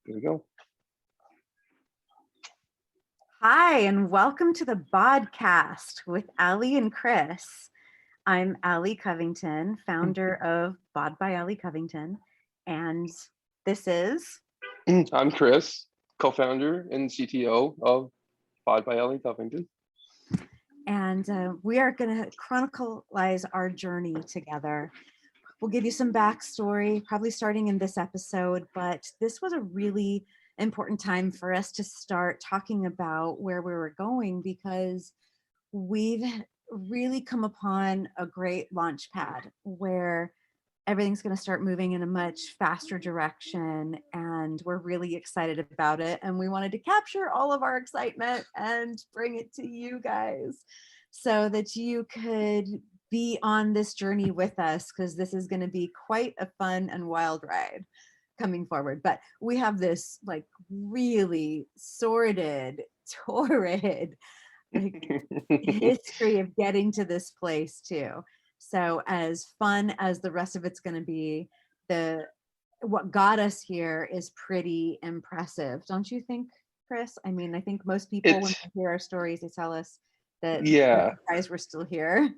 There we go. Hi, and welcome to the BODcast with Alli and Chris. I'm Alli Covington, founder of Bod by Alli Covington, and this is... I'm Chris, co-founder and CTO of Bod by Alli Covington. And we are going to chronicleize our journey together. We'll give you some backstory, probably starting in this episode, but this was a really important time for us to start talking about where we were going, because we've really come upon a great launch pad where everything's going to start moving in a much faster direction, and we're really excited about it, and we wanted to capture all of our excitement and bring it to you guys so that you could be on this journey with us, because this is going to be quite a fun and wild ride coming forward. But we have this like really sordid, torrid history of getting to this place too. So as fun as the rest of it's going to be, what got us here is pretty impressive, don't you think, Chris? I mean, I think most people, when they hear our stories, they tell us that guys, we're still here.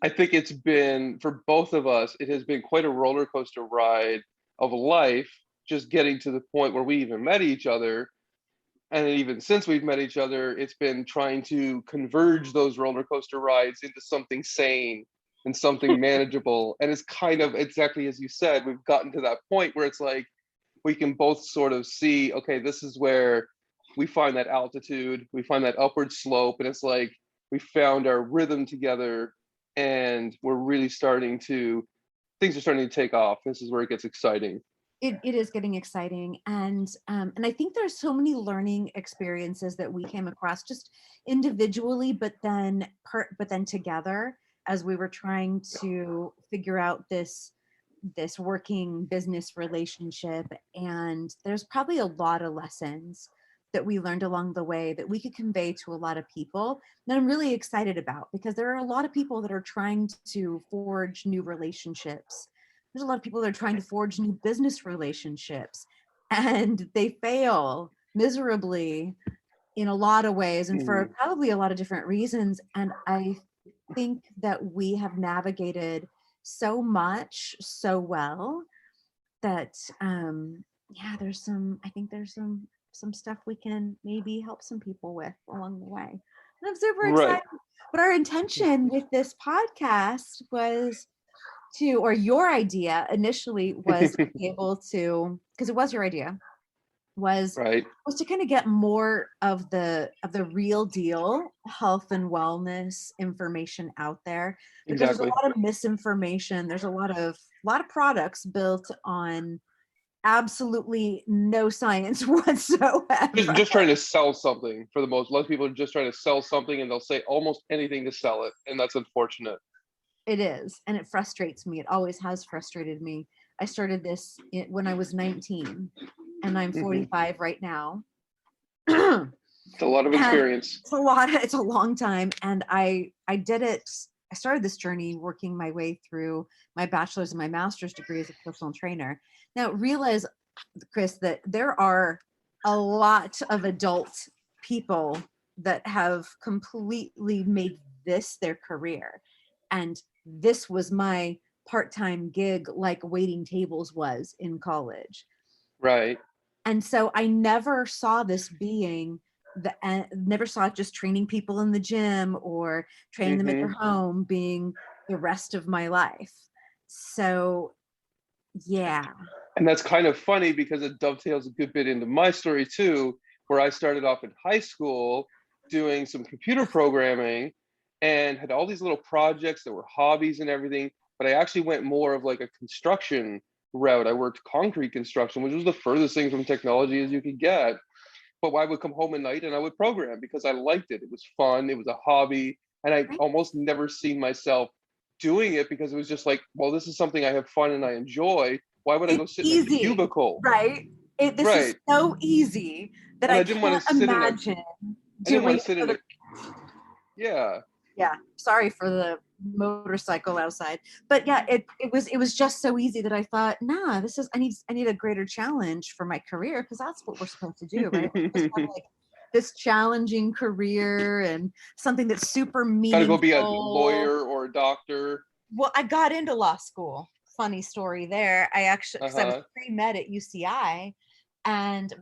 I think it's been, for both of us, it has been quite a roller coaster ride of life, just getting to the point where we even met each other. And even since we've met each other, it's been trying to converge those roller coaster rides into something sane and something manageable. And it's kind of exactly as you said, we've gotten to that point where it's like, we can both sort of see, okay, this is where we find that altitude, we find that upward slope. And it's like, we found our rhythm together, and we're really things are starting to take off. This is where it gets exciting. It is getting exciting, and I think there's so many learning experiences that we came across just individually, but then together as we were trying to figure out this working business relationship. And there's probably a lot of lessons that we learned along the way that we could convey to a lot of people that I'm really excited about, because there are a lot of people that are trying to forge new relationships. There's a lot of people that are trying to forge new business relationships, and they fail miserably in a lot of ways, and for probably a lot of different reasons. And I think that we have navigated so much so well that there's some stuff we can maybe help some people with along the way. And I'm super excited. Right. But our intention with this podcast was or your idea initially was to be able to, because it was your idea, was to kind of get more of the real deal health and wellness information out there, because there's a lot of misinformation. There's a lot of products built on absolutely no science whatsoever. Just trying to sell something for the most. A lot of people are just trying to sell something, and they'll say almost anything to sell it, and that's unfortunate. It is, and it frustrates me. It always has frustrated me. I started this when I was 19, and I'm 45 right now. It's a lot of experience. It's a long time, and I did it. I started this journey working my way through my bachelor's and my master's degree as a personal trainer. Now, realize, Chris, that there are a lot of adult people that have completely made this their career. And this was my part-time gig, like waiting tables was in college. Right. And so I never saw this being never saw it just training people in the gym or training them at their home being the rest of my life. So, yeah. And that's kind of funny, because it dovetails a good bit into my story too, where I started off in high school doing some computer programming and had all these little projects that were hobbies and everything. But I actually went more of like a construction route. I worked concrete construction, which was the furthest thing from technology as you could get. But I would come home at night and I would program because I liked it. It was fun. It was a hobby. And I almost never seen myself doing it, because it was just like, well, this is something I have fun and I enjoy. Why would I go sit in a cubicle? Right. This is so easy that I didn't want to imagine doing it. Yeah. Yeah. Sorry for the motorcycle outside. But yeah, it was just so easy that I thought, nah, I need a greater challenge for my career, because that's what we're supposed to do, right? We're supposed to have like this challenging career and something that's super Gotta go be a meaningful. lawyer or a doctor. Well, I got into law school. Funny story there. I actually, because I was Uh-huh. pre-med at UCI, and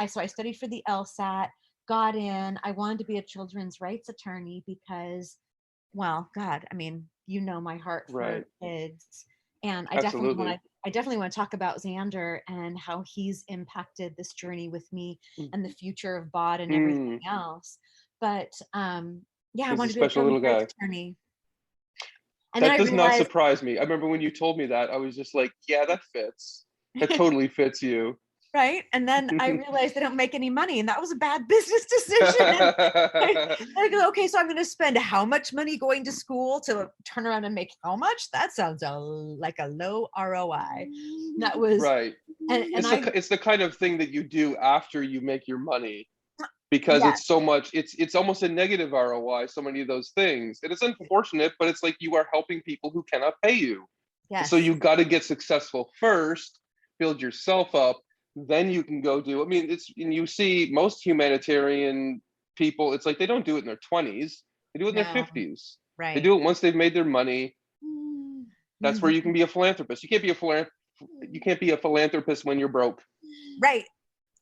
so I studied for the LSAT, got in. I wanted to be a children's rights attorney because, well, God, I mean, you know my heart for Right. kids, and Absolutely. I definitely want to talk about Xander and how he's impacted this journey with me and the future of BOD and everything Mm. else. But yeah, I He's a wanted to be a special children's little rights guy. attorney. And then That I does not realized, surprise me. I remember when you told me that, I was just like, yeah, that fits. That totally fits you. right? And then I realized they don't make any money, and that was a bad business decision. I go, okay, so I'm going to spend how much money going to school to turn around and make how much? That sounds like a low ROI. That was, Right. and It's the kind of thing that you do after you make your money, because yes, it's so much, it's almost a negative ROI, so many of those things. And it's unfortunate, but it's like you are helping people who cannot pay you. So yes, you got to get successful first, build yourself up, then you can go do. I mean, and you see most humanitarian people, it's like they don't do it in their 20s, they do it in their no, 50s. They right. do it once they've made their money. That's where you can Mhm. be a philanthropist. You can't be a philanthropist when you're broke. Right,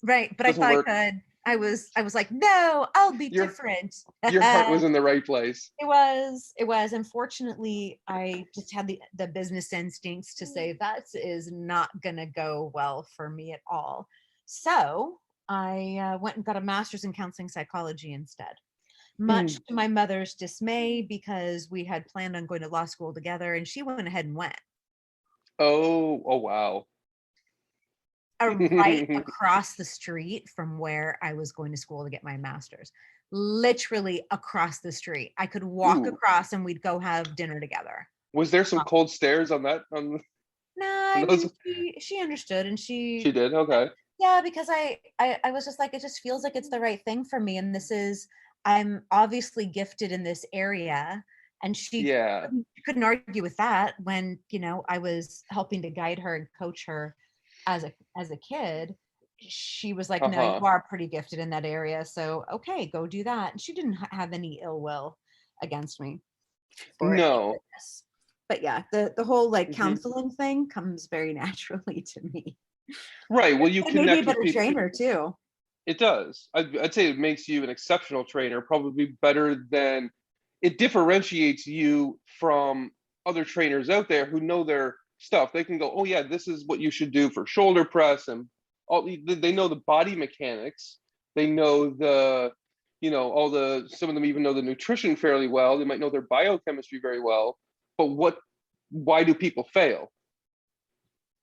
right. But I Doesn't thought I work. could. I was like, no, I'll be Your different. your heart was in the right place. It was. Unfortunately, I just had the business instincts to say that is not gonna go well for me at all. So I went and got a master's in counseling psychology instead, much Mm. to my mother's dismay, because we had planned on going to law school together, and she went ahead and went. Oh wow. Right across the street from where I was going to school to get my master's. Literally across the street. I could walk Ooh, across and we'd go have dinner together. was there some Uh, cold stares on that No, on I those? mean she understood, and She did. Okay. yeah, because I was just like, it just feels like it's the right thing for me, and this is, I'm obviously gifted in this area, and Yeah. she couldn't argue with that when, I was helping to guide her and coach her as a kid. She was like, no, you Uh-huh. are pretty gifted in that area, so okay, go do that. And she didn't have any ill will against me for it, thank No. goodness. But yeah, the whole like Hmm. counseling thing comes very naturally to me. Right. Well, you It made me a connect with better people. trainer too. It does. I'd say it makes you an exceptional trainer, probably better than, it differentiates you from other trainers out there who know their stuff. They can go, oh yeah, this is what you should do for shoulder press, and all. They know the body mechanics. They know all the. Some of them even know the nutrition fairly well. They might know their biochemistry very well. But why do people fail?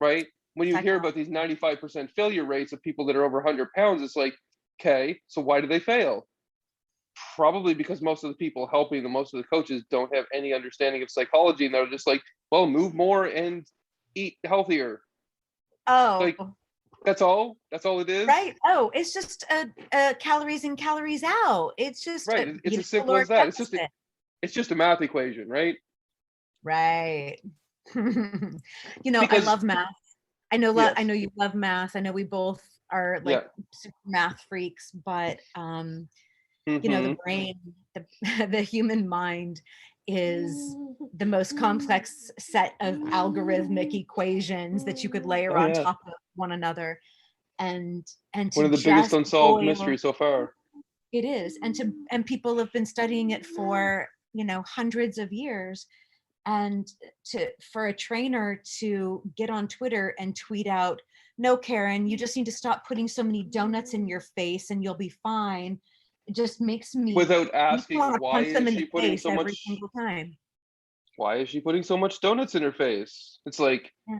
Right? When you hear about these Psychology. 95% failure rates of people that are over 100 pounds, it's like, okay, so why do they fail? Probably because most of the people helping them, most of the coaches don't have any understanding of psychology, and they're just like, well, move more and eat healthier. Oh, Like, that's all it is. right. Oh, it's just calories in, calories out. It's just Right. It's being as a simple caloric as that. deficit. It's just a math equation, right? Right. I Because love math. I yes. know you love math. I know we both are like Yeah. super math freaks, but the Mm-hmm. brain, the, the human mind is the most complex set of algorithmic equations that you could layer Oh on yeah. top of one another, and One to of the biggest just unsolved boil. mysteries so far. It is, and people have been studying it for hundreds of years, and for a trainer to get on Twitter and tweet out, no, Karen, you just need to stop putting so many donuts in your face and you'll be fine. It just Without makes me asking, want to why punch them is in the she putting face so every much single time. why is she putting so much donuts in her face? It's like, Yeah.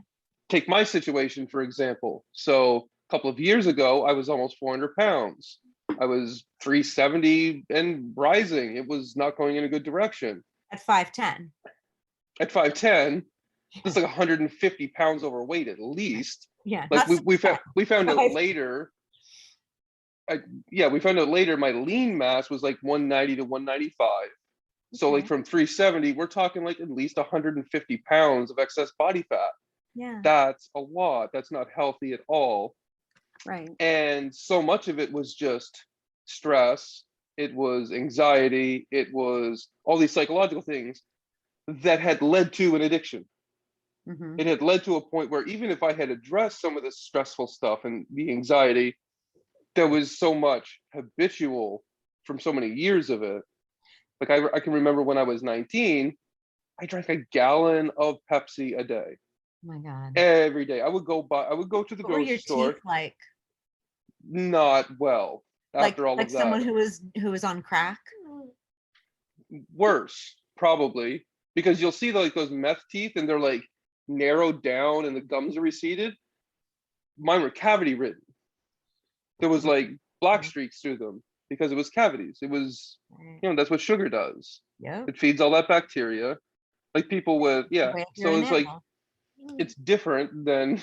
take my situation, for example. So a couple of years ago, I was almost 400 pounds. I was 370 and rising. It was not going in a good direction. At 5'10". At 5'10", Yeah, that's like 150 pounds overweight at least. yeah, Like not we so we found bad. we found out Five. later. I, yeah, we found out later my lean mass was like 190 to 195. So like Okay. from 370, we're talking like at least 150 pounds of excess body fat. Yeah. That's a lot. That's not healthy at all. Right. And so much of it was just stress. It was anxiety. It was all these psychological things that had led to an addiction. Mm-hmm. It had led to a point where even if I had addressed some of the stressful stuff and the anxiety, there was so much habitual from so many years of it. Like I can remember when I was 19, I drank a gallon of Pepsi a day. Oh my God. Every day. I would go to the What were grocery your store, teeth like? not well Like after all like of that. someone who was on crack? Worse, probably, because you'll see like those meth teeth and they're like narrowed down and the gums are receded. Mine were cavity ridden. There was like black streaks through them because it was cavities. It was, Right. that's what sugar does. Yep. It feeds all that bacteria. Like people with, The yeah. way you're So an it's like, animal. it's different than,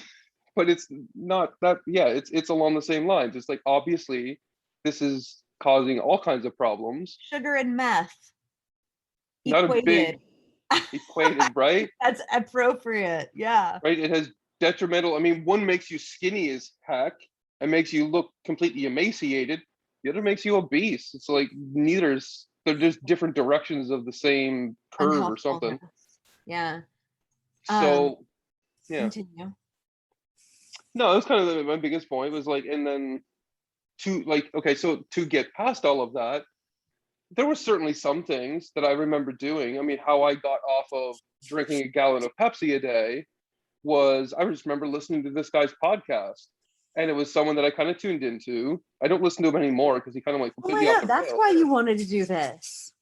but it's not that, yeah, it's along the same lines. It's like, obviously, this is causing all kinds of problems. Sugar and meth Not a equated. big equated, right? That's appropriate. Yeah. Right? It has detrimental. I mean, one makes you skinny as heck and makes you look completely emaciated. The other makes you obese. It's like they're just different directions of the same curve or something. Unhealthfulness. Yeah. So yeah. Continue. No, that's kind of my biggest point was like, and then so to get past all of that, there were certainly some things that I remember doing. I mean, how I got off of drinking a gallon of Pepsi a day was I just remember listening to this guy's podcast. And it was someone that I kind of tuned into. I don't listen to him anymore because he kind of like Oh my completely off God, the that's rails. why you wanted to do this.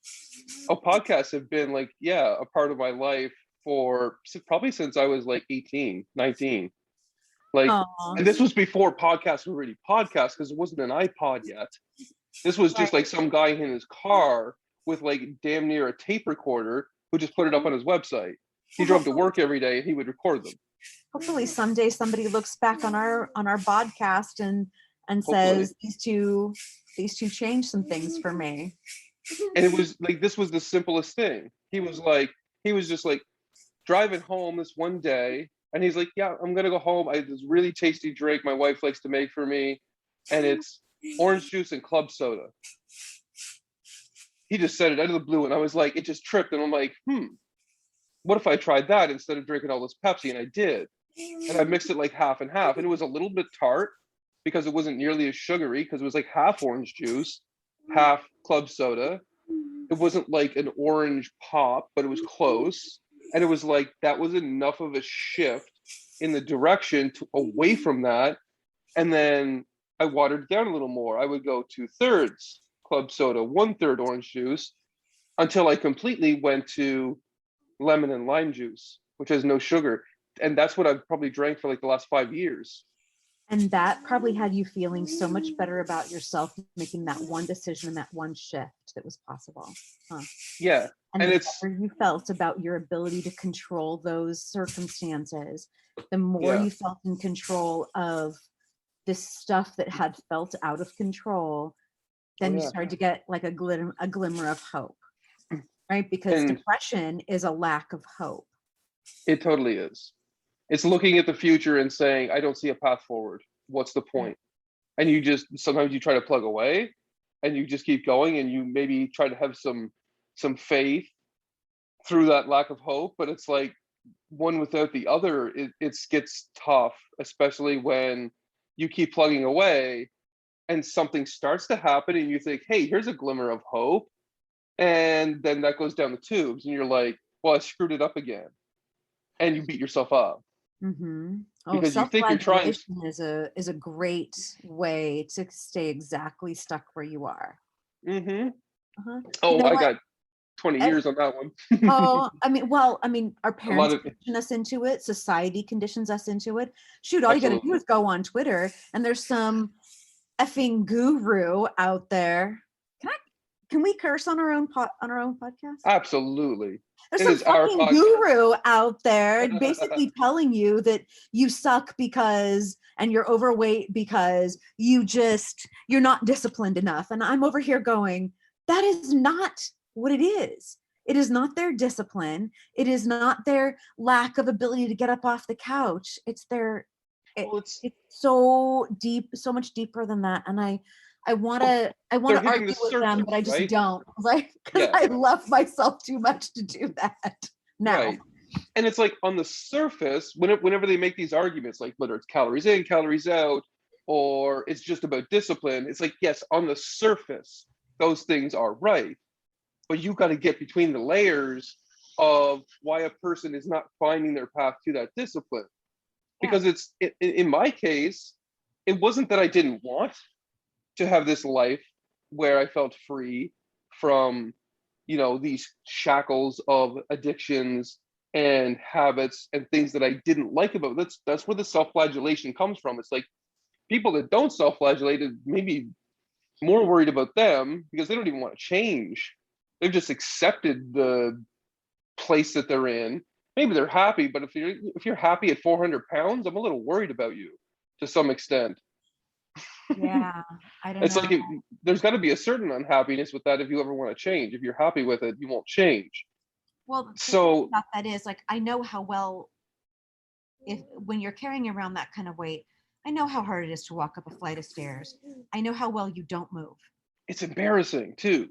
Oh, podcasts have been like, yeah, a part of my life for probably since I was like 18, 19. Like, Aw. and this was before podcasts were really podcasts because it wasn't an iPod yet. This was just like Right. some guy in his car with like damn near a tape recorder who just put it up on his website. He drove to work every day and he would record them. Hopefully someday somebody looks back on our BODcast and Hopefully. says these two changed some things for me. And it was like this was the simplest thing. He was just like driving home this one day and he's like, yeah, I'm gonna go home. I have this really tasty drink my wife likes to make for me, and it's orange juice and club soda. He just said it out of the blue and I was like, it just tripped, and I'm like, what if I tried that instead of drinking all this Pepsi? And I did. And I mixed it like half and half, and it was a little bit tart because it wasn't nearly as sugary because it was like half orange juice, half club soda. It wasn't like an orange pop, but it was close. And it was like that was enough of a shift in the direction away from that. And then I watered it down a little more. I would go 2/3 club soda, 1/3 orange juice, until I completely went to lemon and lime juice, which has no sugar. And that's what I've probably drank for like the last 5 years. And that probably had you feeling so much better about yourself, making that one decision and that one shift that was possible. Huh. Yeah. And And the it's, better you felt about your ability to control those circumstances, the more yeah. you felt in control of this stuff that had felt out of control, then Oh, you yeah. started to get like a glimmer of hope, right? Because And depression is a lack of hope. it totally is. It's looking at the future and saying, I don't see a path forward. What's the point? And you just, sometimes you try to plug away and you just keep going and you maybe try to have some faith through that lack of hope. But it's like one without the other, it gets tough, especially when you keep plugging away and something starts to happen and you think, hey, here's a glimmer of hope. And then that goes down the tubes and you're like, well, I screwed it up again. And you beat yourself up. Mm-hmm. Oh, Because you think you're trying. self-flagellation is a great way to stay exactly stuck where you are. Mm-hmm. Uh-huh. Oh, You know I what? got 20 years on that one. Oh, I mean, our A lot parents of condition us into it. Society conditions us into it. Shoot, all you got to do absolutely, is go on Twitter, and there's some effing guru out there. Can we curse on our own podcast? absolutely. There's It some is our fucking podcast. guru out there basically telling you that you suck because, and you're overweight because you're not disciplined enough. And I'm over here going, that is not what it is. It is not their discipline. It is not their lack of ability to get up off the couch. It's their, Well, it's it's so deep, so much deeper than that. And I want to they're hitting the argue with them, but surface, I just right? don't, right? Because Yeah, I love myself too much to do that now. right. And it's like on the surface, whenever they make these arguments, like whether it's calories in, calories out, or it's just about discipline, it's like, yes, on the surface, those things are right. But you got to get between the layers of why a person is not finding their path to that discipline. Yeah. Because in my case, it wasn't that I didn't want to have this life where I felt free from, these shackles of addictions and habits and things that I didn't like about it. That's where the self-flagellation comes from. It's like people that don't self-flagellate are maybe more worried about them because they don't even want to change. They've just accepted the place that they're in. Maybe they're happy, but if you're happy at 400 pounds, I'm a little worried about you to some extent. Yeah, I don't It's know. like there's got to be a certain unhappiness with that if you ever want to change. If you're happy with it, you won't change. Well, the thing So about that is, like, I know how well, if when you're carrying around that kind of weight, I know how hard it is to walk up a flight of stairs. I know how well you don't move. it's embarrassing too.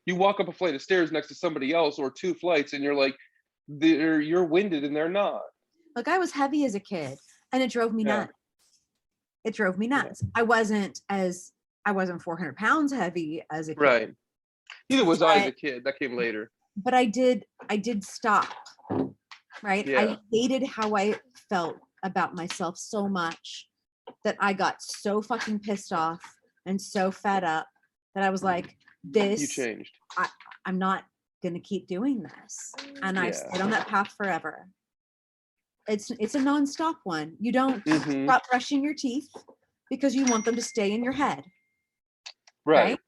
You walk up a flight of stairs next to somebody else or two flights, and you're like, you're winded and they're not. Like, I was heavy as a kid, and it drove me Yeah. nuts. It drove me Yeah. nuts. I wasn't 400 pounds heavy as a kid. Right. Neither was I as a But kid. That came later. but I did stop. Right. Yeah. I hated how I felt about myself so much that I got so fucking pissed off and so fed up that I was like, You this, changed. I'm not gonna keep doing this. And I Yeah. stayed on that path forever. It's a nonstop one. You don't Mhm. stop brushing your teeth because you want them to stay in your head. Right.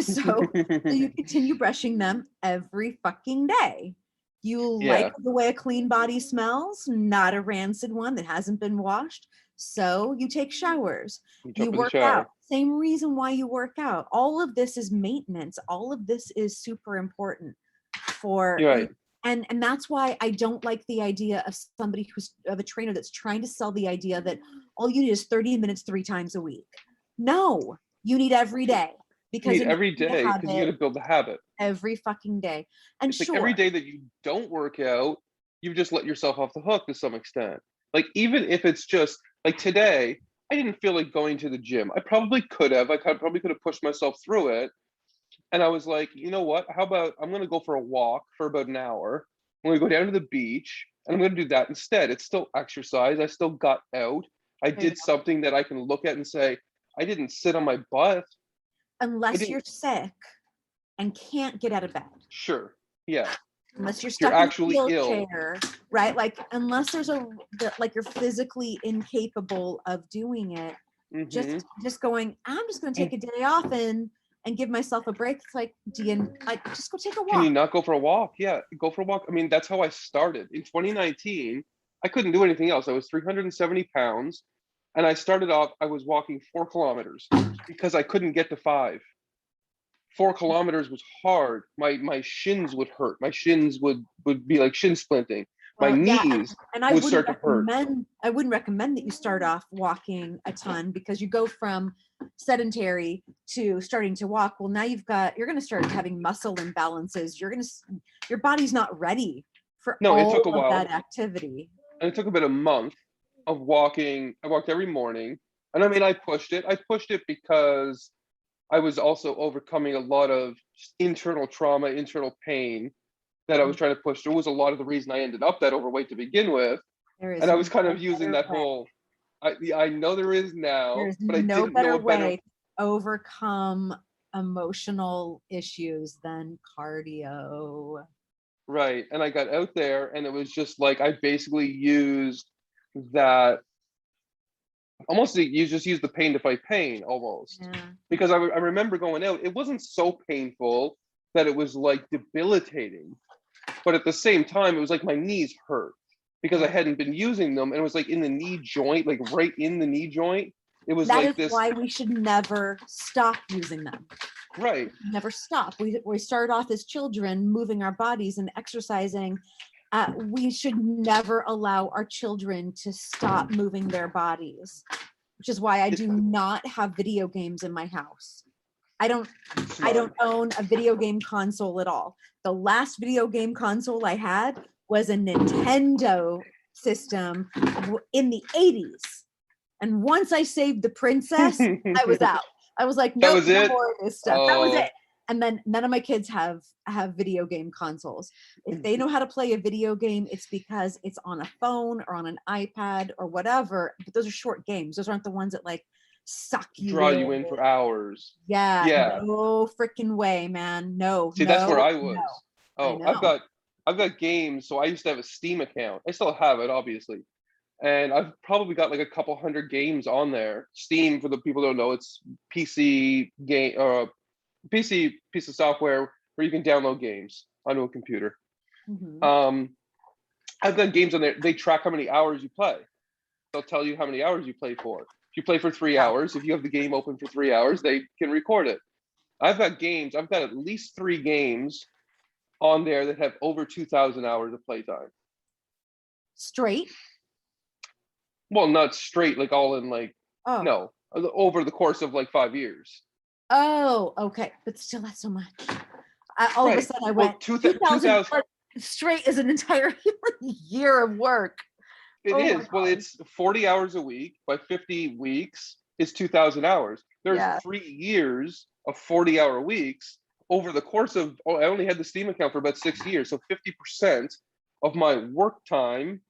So you continue brushing them every fucking day. You Yeah. like the way a clean body smells, not a rancid one that hasn't been washed. So you take showers. You You jump in the work shower. out. Same reason why you work out. All of this is maintenance. All of this is super important for You're right. and that's why I don't like the idea of somebody who's of a trainer that's trying to sell the idea that all you need is 30 minutes 3 times a week. No, you need every day. You Because need every day because you got to build the habit. every fucking day. And It's sure, like every day that you don't work out, you've just let yourself off the hook to some extent. Like even if it's just like today, I didn't feel like going to the gym. I probably could have. Probably could have pushed myself through it. And I was like, you know what? How about I'm going to go for a walk for about an hour. I'm going to go down to the beach and I'm going to do that instead. It's still exercise. I still got out. I There you did something that I can look at and say, I didn't sit on my butt. unless you're sick and can't get out of bed. Sure. Yeah. Unless you're You're stuck in a actually ill. wheelchair, right? Like unless there's like you're physically incapable of doing it. Mhm. Just going, I'm just going to take a day off and give myself a break. It's like, do you like just go take a walk? Can you not go for a walk? Yeah, go for a walk. I mean, that's how I started. In 2019, I couldn't do anything else. I was 370 pounds. And I started off, I was walking 4 kilometers because I couldn't get to 5. 4 kilometers was hard. My shins would hurt. My shins would be like shin splinting. My knees and I would wouldn't start to hurt. I wouldn't recommend that you start off walking a ton because you go from sedentary to starting to walk. Well, now you're going to start having muscle imbalances. Your body's not ready for No, it took a all of while. that activity. And it took about a month of walking. I walked every morning. And I mean, I pushed it. I pushed it because I was also overcoming a lot of internal trauma, internal pain that I was trying to push through. Was a lot of the reason I ended up that overweight to begin with. And I was kind of using that whole, I know there is now, but I didn't know a better way to overcome emotional issues than cardio. Right. And I got out there and it was just like, I basically used that almost, you just use the pain to fight pain almost. Yeah. Because I remember going out, it wasn't so painful that it was like debilitating. But at the same time, it was like my knees hurt because I hadn't been using them. And it was like in the knee joint, like right in the knee joint. It was That like is this. why we should never stop using them. Right. Never stop. We start off as children moving our bodies and exercising. We should never allow our children to stop moving their bodies, which is why I do not have video games in my house. I don't own a video game console at all. The last video game console I had was a Nintendo system in the 80s. And once I saved the princess, I was out. I was like, nope, no more of this stuff. That was it. And then none of my kids have video game consoles. If they know how to play a video game, it's because it's on a phone or on an iPad or whatever. But those are short games. Those aren't the ones that like suck you draw you in for hours. Yeah. No freaking way, man. No. See, that's where I was. No. Oh, I've got games. So I used to have a Steam account. I still have it, obviously. And I've probably got like a couple hundred games on there. Steam, for the people who don't know, it's PC game, PC piece of software where you can download games onto a computer. I've got games on there. They track how many hours you play. They'll tell you how many hours you play for. If you play for 3 hours, if you have the game open for 3 hours, they can record it. I've got at least 3 games on there that have over 2,000 hours of playtime. Straight? Well, not straight, like all in like, no, over the course of like 5 years. Oh, okay. But still, that's so much. All of a sudden I went, 2,000 straight is an entire year of work. It is. Well, it's 40 hours a week by 50 weeks is 2,000 hours. There's 3 years of 40-hour weeks over the course of, I only had the Steam account for about 6 years. So 50% of my work time,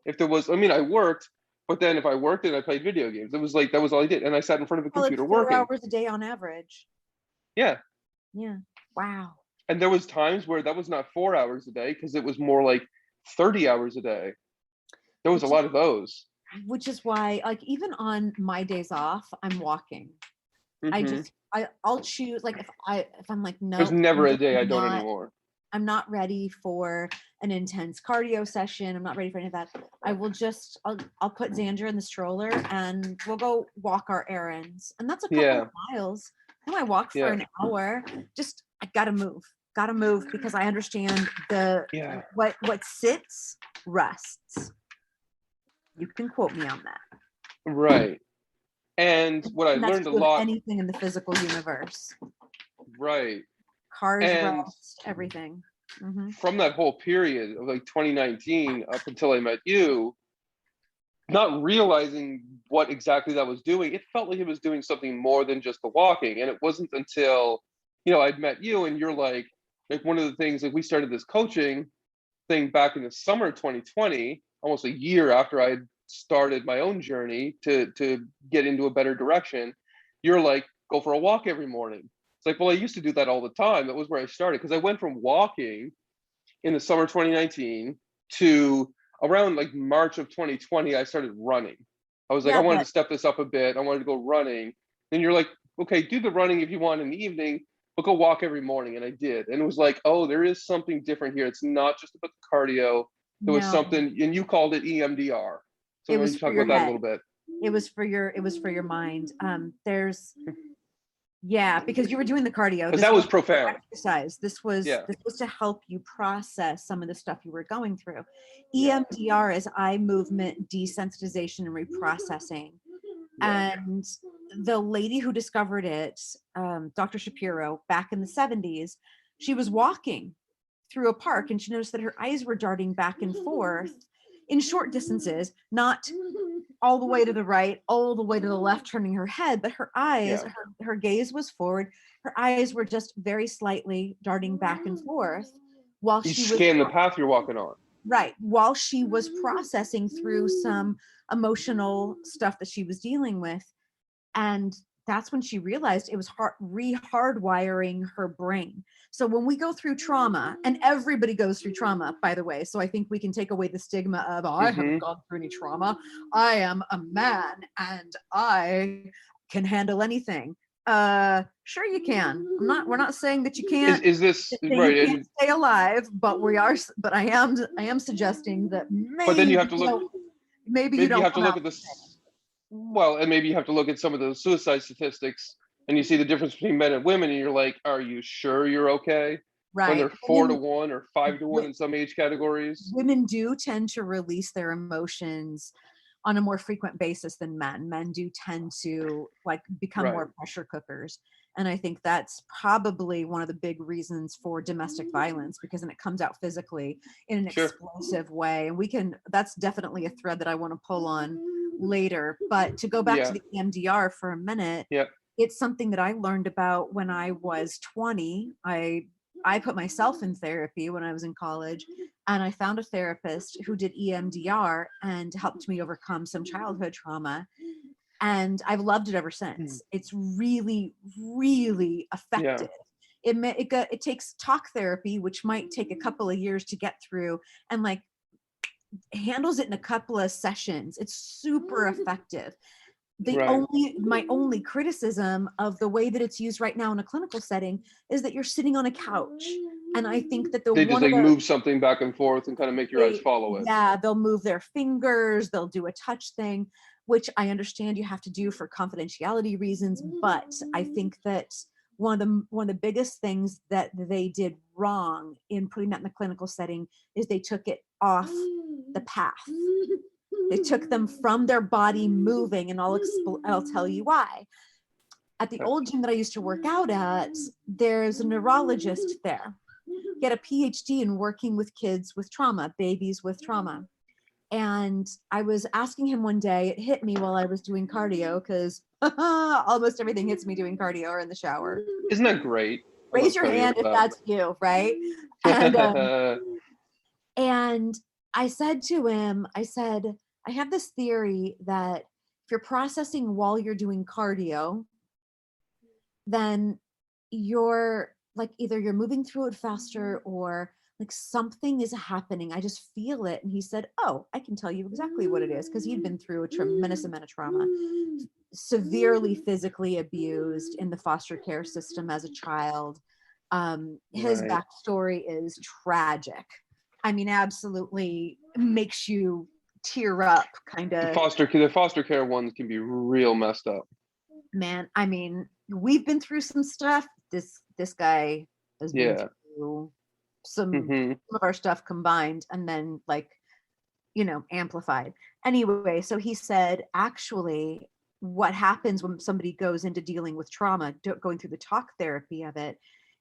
I worked, but then if I worked and I played video games, it was like, that was all I did. And I sat in front of a computer working. 4 hours a day on average. Yeah. Yeah. Wow. And there was times where that was not 4 hours a day because it was more like 30 hours a day. There was a lot of those. Which is why, like, even on my days off, I'm walking. I'll choose, like, if I'm like, no. There's never a day I don't anymore. I'm not ready for an intense cardio session. I'm not ready for any of that. I will just, I'll put Xander in the stroller and we'll go walk our errands. And that's a couple of miles. And I walk for an hour. Just, I gotta move because I understand what sits rests. You can quote me on that. Right. And what I learned a lot. Anything in the physical universe. Right. Cars, rest, everything. From that whole period of like 2019 up until I met you, not realizing what exactly that was doing, it felt like it was doing something more than just the walking. And it wasn't until, I'd met you and you're like one of the things, like we started this coaching thing back in the summer of 2020, almost a year after I had started my own journey to get into a better direction. You're like, go for a walk every morning. It's like, well, I used to do that all the time. That was where I started because I went from walking in the summer of 2019 to around like March of 2020, I started running. I was like, I wanted to step this up a bit. I wanted to go running. Then you're like, okay, do the running if you want in the evening, but go walk every morning. And I did. And it was like, oh, there is something different here. It's not just about the cardio. There was something, and you called it EMDR. So we're going to talk about that a little bit. It was for your mind. Because you were doing the cardio. Because that was profound. Exercise. This was to help you process some of the stuff you were going through. EMDR is eye movement desensitization and reprocessing. And the lady who discovered it, Dr. Shapiro, back in the 70s, she was walking through a park and she noticed that her eyes were darting back and forth in short distances, not all the way to the right, all the way to the left, turning her head, but her eyes, her gaze was forward. Her eyes were just very slightly darting back and forth while you scan the path you're walking on. Right. While she was processing through some emotional stuff that she was dealing with. And that's when she realized it was re-hardwiring her brain. So when we go through trauma, and everybody goes through trauma, by the way, so I think we can take away the stigma of, I haven't gone through any trauma. I am a man and I can handle anything. Sure you can. We're not saying that you can't. Is this right? You can't stay alive, but I am suggesting that maybe. But then you have to look. Maybe you don't have to look at this. Well, and maybe you have to look at some of the suicide statistics and you see the difference between men and women, and you're like, are you sure you're okay? When Right. they're 4-1 or 5-1 in some age categories. Women do tend to release their emotions on a more frequent basis than men. Men do tend to like become Right. more pressure cookers. And I think that's probably one of the big reasons for domestic violence, because then it comes out physically in an Sure. explosive way. And that's definitely a thread that I want to pull on later. But to go back to Yeah. the EMDR for a minute, Yeah. it's something that I learned about when I was 20. I put myself in therapy when I was in college, and I found a therapist who did EMDR and helped me overcome some childhood trauma. And I've loved it ever since. It's really, really Yeah. effective. It takes talk therapy, which might take a couple of years to get through, and like handles it in a couple of sessions. It's super effective. Right. My only criticism of the way that it's used right now in a clinical setting is that you're sitting on a couch. And I think that They just like move something back and forth and kind of make your eyes follow it. yeah, they'll move their fingers, they'll do a touch thing, which I understand you have to do for confidentiality reasons. But I think that one of the biggest things that they did wrong in putting that in the clinical setting is they took it off the path. They took them from their body moving, and I'll tell you why. At the old gym that I used to work out at, there's a neurologist there. He had a PhD in working with kids with trauma, babies with trauma. And I was asking him one day, it hit me while I was doing cardio, because almost everything hits me doing cardio or in the shower. Isn't that great? Raise your hand if that's you, right? And I said to him, I have this theory that if you're processing while you're doing cardio, then you're like either you're moving through it faster or like something is happening. I just feel it. And he said, oh, I can tell you exactly what it is, because he'd been through a tremendous amount of trauma, severely physically abused in the foster care system as a child. His backstory is tragic. I mean, absolutely makes you tear up, kind of. The foster care ones can be real messed up. Man, I mean, we've been through some stuff. This guy has been through some of our stuff combined, and then like, amplified. Anyway, so he said, actually, what happens when somebody goes into dealing with trauma, going through the talk therapy of it,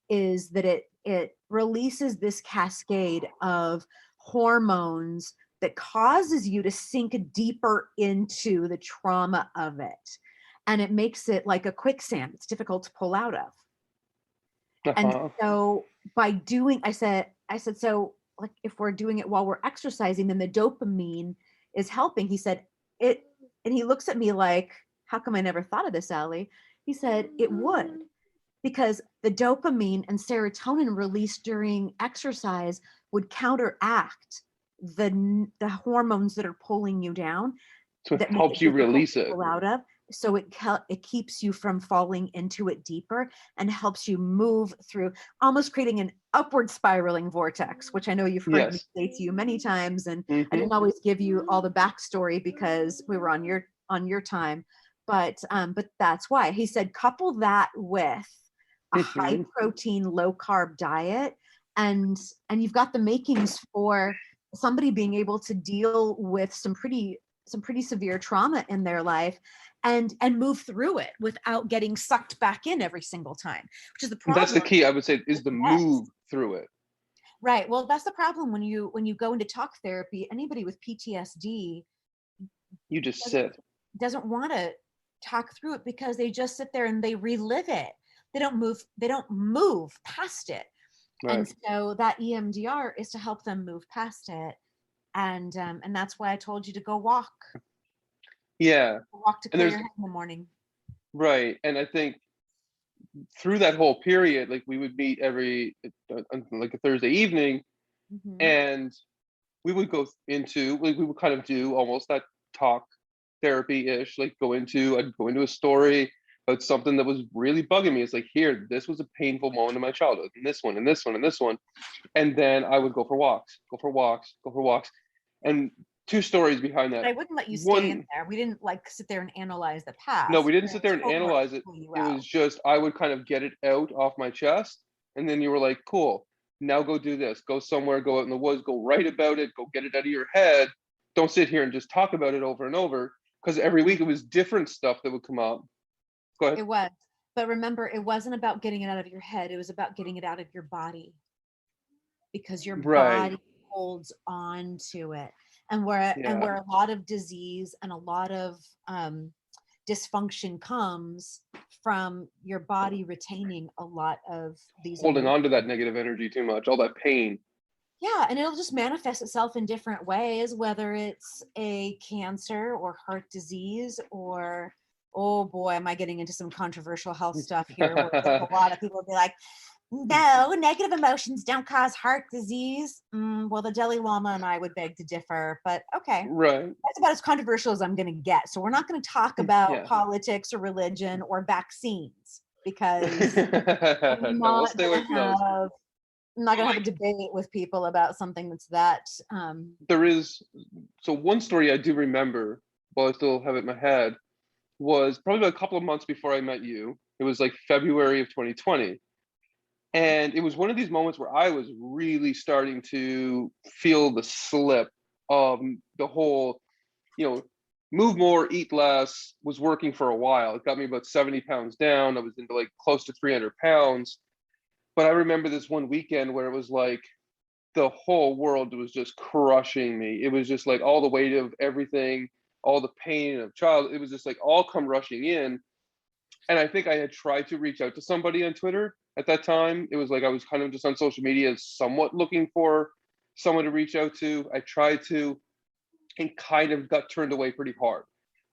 is that it releases this cascade of hormones that causes you to sink deeper into the trauma of it. And it makes it like a quicksand. It's difficult to pull out of. And so by doing, I said, so like if we're doing it while we're exercising, then the dopamine is helping. He said it, and he looks at me like, how come I never thought of this, Alli? He said it would, because the dopamine and serotonin released during exercise would counteract the hormones that are pulling you down. So it helps you release it. Pull out of. So it keeps you from falling into it deeper and helps you move through, almost creating an upward spiraling vortex, which I know you've heard me say to you many times. And I didn't always give you all the backstory because we were on your time, but that's why. He said, couple that with a high protein, low carb diet, and you've got the makings for somebody being able to deal with some pretty severe trauma in their life and move through it without getting sucked back in every single time, which is the problem. That's the key, I would say, is the move through it. Right. Well, that's the problem when you go into talk therapy. Anybody with PTSD, you just doesn't want to talk through it because they just sit there and they relive it. They don't move past it. Right. And so that EMDR is to help them move past it. And that's why I told you to go walk. Yeah. Walk to clear your head in the morning. Right. And I think through that whole period, like we would meet every like a Thursday evening, and we would go into, like, we would kind of do almost that talk therapy-ish, like I'd go into a story about something that was really bugging me. It's like, here, this was a painful moment in my childhood, and this one, and this one, and this one. And then I would go for walks. And two stories behind But that. I wouldn't let you stay in One, there. We didn't like sit there and analyze the no, past. we didn't There sit there was and homework analyze to it. pull you It out. was just, I would kind of get it out off my chest. And then you were like, cool, now go do this. Go somewhere, go out in the woods, go write about it, go get it out of your head. Don't sit here and just talk about it over and over. Because every week it was different stuff that would come up. Go ahead. It was. But remember, it wasn't about getting it out of your head. It was about getting it out of your body, because your Right. body holds on to it. And where Yeah. a lot of disease and a lot of dysfunction comes from your body retaining a lot of these Holding emotions. on to that negative energy too much, all that pain. Yeah, and it'll just manifest itself in different ways, whether it's a cancer or heart disease or, oh boy, am I getting into some controversial health stuff here where it's like a lot of people will be like, no, negative emotions don't cause heart disease. Well, the Dalai Lama and I would beg to differ, but okay. Right. That's about as controversial as I'm going to get. So we're not going to talk about Yeah. politics or religion or vaccines, because I'm No, we'll not stay away going from to those. have I'm not gonna have a debate with people about something that's that. There is, so one story I do remember, while I still have it in my head, was probably about a couple of months before I met you. It was like February of 2020. And it was one of these moments where I was really starting to feel the slip of the whole, move more, eat less, was working for a while. It got me about 70 pounds down. I was into like close to 300 pounds. But I remember this one weekend where it was like the whole world was just crushing me. It was just like all the weight of everything, all the pain of child. It was just like all come rushing in. And I think I had tried to reach out to somebody on Twitter at that time. It was like I was kind of just on social media, somewhat looking for someone to reach out to. I tried to, and kind of got turned away pretty hard,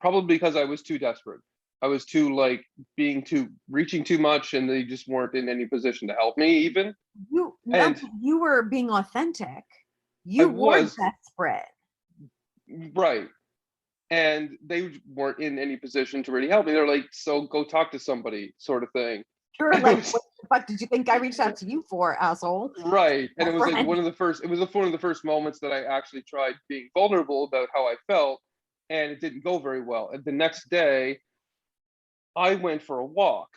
probably because I was too desperate. I was too like reaching too much, and they just weren't in any position to help me even. And You were being authentic. I You were was desperate. right. And they weren't in any position to really help me. They're like, so go talk to somebody, sort of thing. You were like, what the fuck did you think I reached out to you for, asshole? Right. And it was like Friend. one of the first moments that I actually tried being vulnerable about how I felt, and it didn't go very well. And the next day, I went for a walk.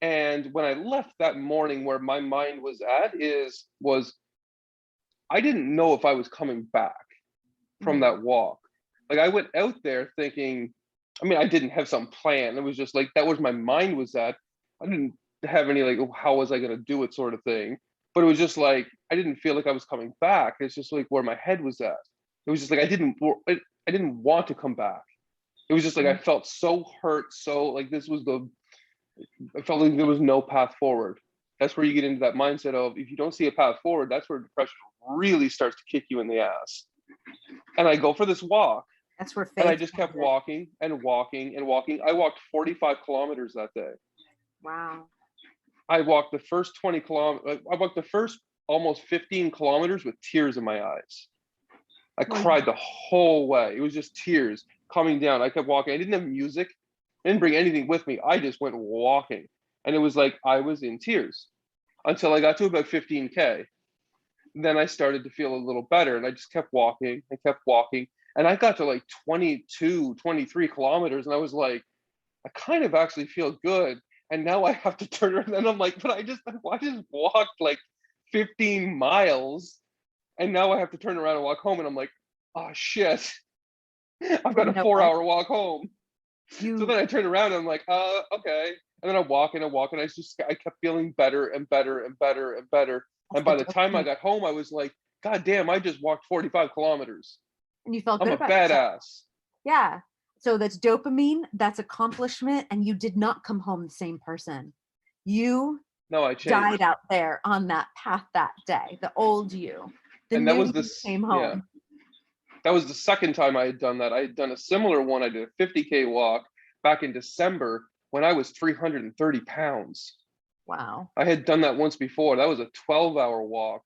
And when I left that morning, where my mind was at was I didn't know if I was coming back from that walk. Like I went out there thinking, I mean, I didn't have some plan. It was just like that was my mind was at. I didn't have any like, oh, how was I going to do it sort of thing. But it was just like I didn't feel like I was coming back. It's just like where my head was at. It was just like I didn't want to come back. It was just like I felt so hurt, so like I felt like there was no path forward. That's where you get into that mindset of if you don't see a path forward, that's where depression really starts to kick you in the ass. And I go for this walk. That's where faith. And I just kept walking and walking and walking. I walked 45 kilometers that day. Wow. I walked the first 20 kilometers. I walked the first almost 15 kilometers with tears in my eyes. I cried the whole way. It was just tears coming down. I kept walking. I didn't have music. I didn't bring anything with me. I just went walking. And it was like I was in tears until I got to about 15K. Then I started to feel a little better, and I just kept walking and kept walking. And I got to like 22, 23 kilometers, and I was like, I kind of actually feel good. And now I have to turn around, and I'm like, but I just walked like 15 miles, and now I have to turn around and walk home. And I'm like, oh shit, I've got a 4-hour walk home. So then I turned around and I'm like, okay. And then I walk and I walk, and I kept feeling better and better and better and better. And by the time I got home, I was like, God damn, I just walked 45 kilometers. And you felt I'm good a about badass. yourself. Yeah. So that's dopamine, that's accomplishment, and you did not come home the same person. You I changed. Died out there on that path that day, the old you. And that was came home. Yeah. That was the second time I had done that. I had done a similar one. I did a 50K walk back in December when I was 330 pounds. Wow. I had done that once before. That was a 12-hour walk.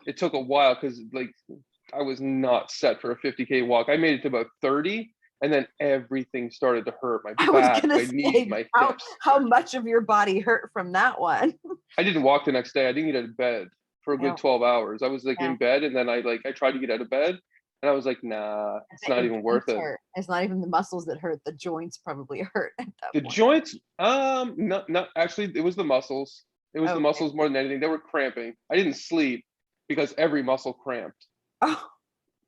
It took a while because like I was not set for a 50K walk. I made it to about 30, and then everything started to hurt. My back, my knees, my hips. How much of your body hurt from that one? I didn't walk the next day. I didn't get out of bed for a good 12 hours. I was like in bed, and then I tried to get out of bed, And I was like, nah, I it's bet not your even worth joints it. hurt. It's not even the muscles that hurt. The joints probably hurt at that The point. joints, not actually, it was the muscles. It was the Okay. muscles more than anything. They were cramping. I didn't sleep because every muscle cramped. Oh,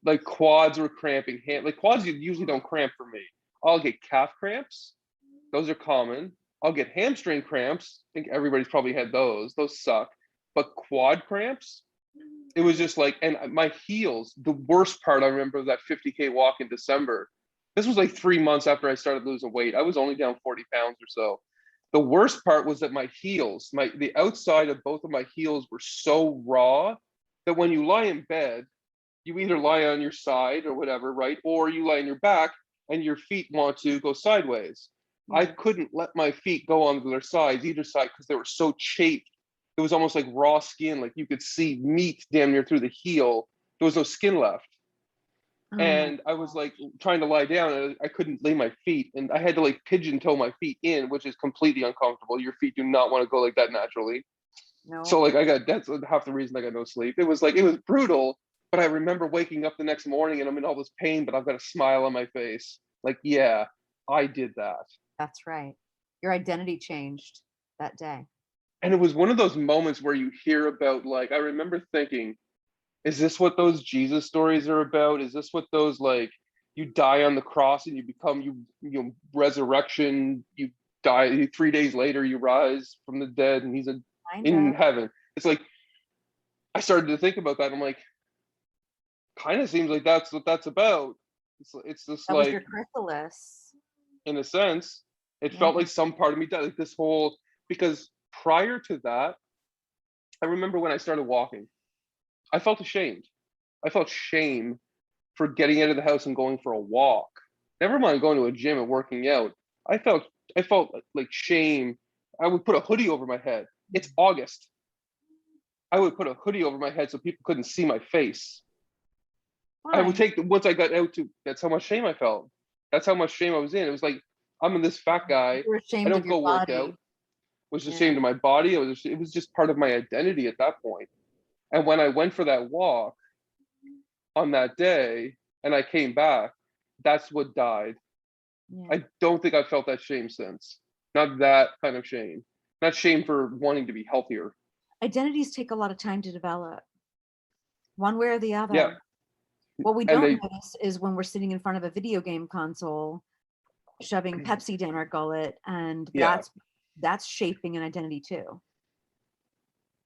Like quads were cramping. Like quads usually don't cramp for me. I'll get calf cramps. Those are common. I'll get hamstring cramps. I think everybody's probably had those. Those suck. But quad cramps, it was just like, and my heels, the worst part I remember that 50K walk in December. This was like 3 months after I started losing weight. I was only down 40 pounds or so. The worst part was that my heels, the outside of both of my heels were so raw that when you lie in bed, you either lie on your side or whatever, right? Or you lie on your back and your feet want to go sideways. I yeah. couldn't let my feet go on their sides, either side, because they were so chafed. It was almost like raw skin, like you could see meat damn near through the heel. There was no skin left. Oh my And I was gosh. like trying to lie down and I couldn't lay my feet. And I had to like pigeon toe my feet in, which is completely uncomfortable. Your feet do not want to go like that naturally. So No. like that's half the reason I got no sleep. It was like, it was brutal, but I remember waking up the next morning and I'm in all this pain, but I've got a smile on my face. Like, yeah, I did that. That's right. Your identity changed that day. And it was one of those moments where you hear about, like, I remember thinking, is this what those Jesus stories are about? Is this what those, like, you die on the cross and you become, resurrection, you die 3 days later, you rise from the dead and he's Kind in of. heaven. It's like, I started to think about that. I'm like, kind of seems like that's what that's about. It's just That was your like, chrysalis. in a sense, it Yeah. felt like some part of me died. Like this whole, because prior to that, I remember when I started walking, I felt ashamed. I felt shame for getting out of the house and going for a walk. Never mind going to a gym and working out. I felt I felt like shame. I would put a hoodie over my head. It's August. I would put a hoodie over my head so people couldn't see my face. I would Fine. take once I got out to, that's how much shame I felt. That's how much shame I was in. It was like, I'm in this fat guy. You were I ashamed of don't your go work out. body. Was Yeah. ashamed of my body. It was just part of my identity at that point. And when I went for that walk on that day and I came back, that's what died. Yeah. I don't think I felt that shame since. Not that kind of shame. Not shame for wanting to be healthier. Identities take a lot of time to develop, one way or the Yeah. other. What we And don't notice is when we're sitting in front of a video game console, shoving Pepsi down our gullet, and yeah. that's shaping an identity too.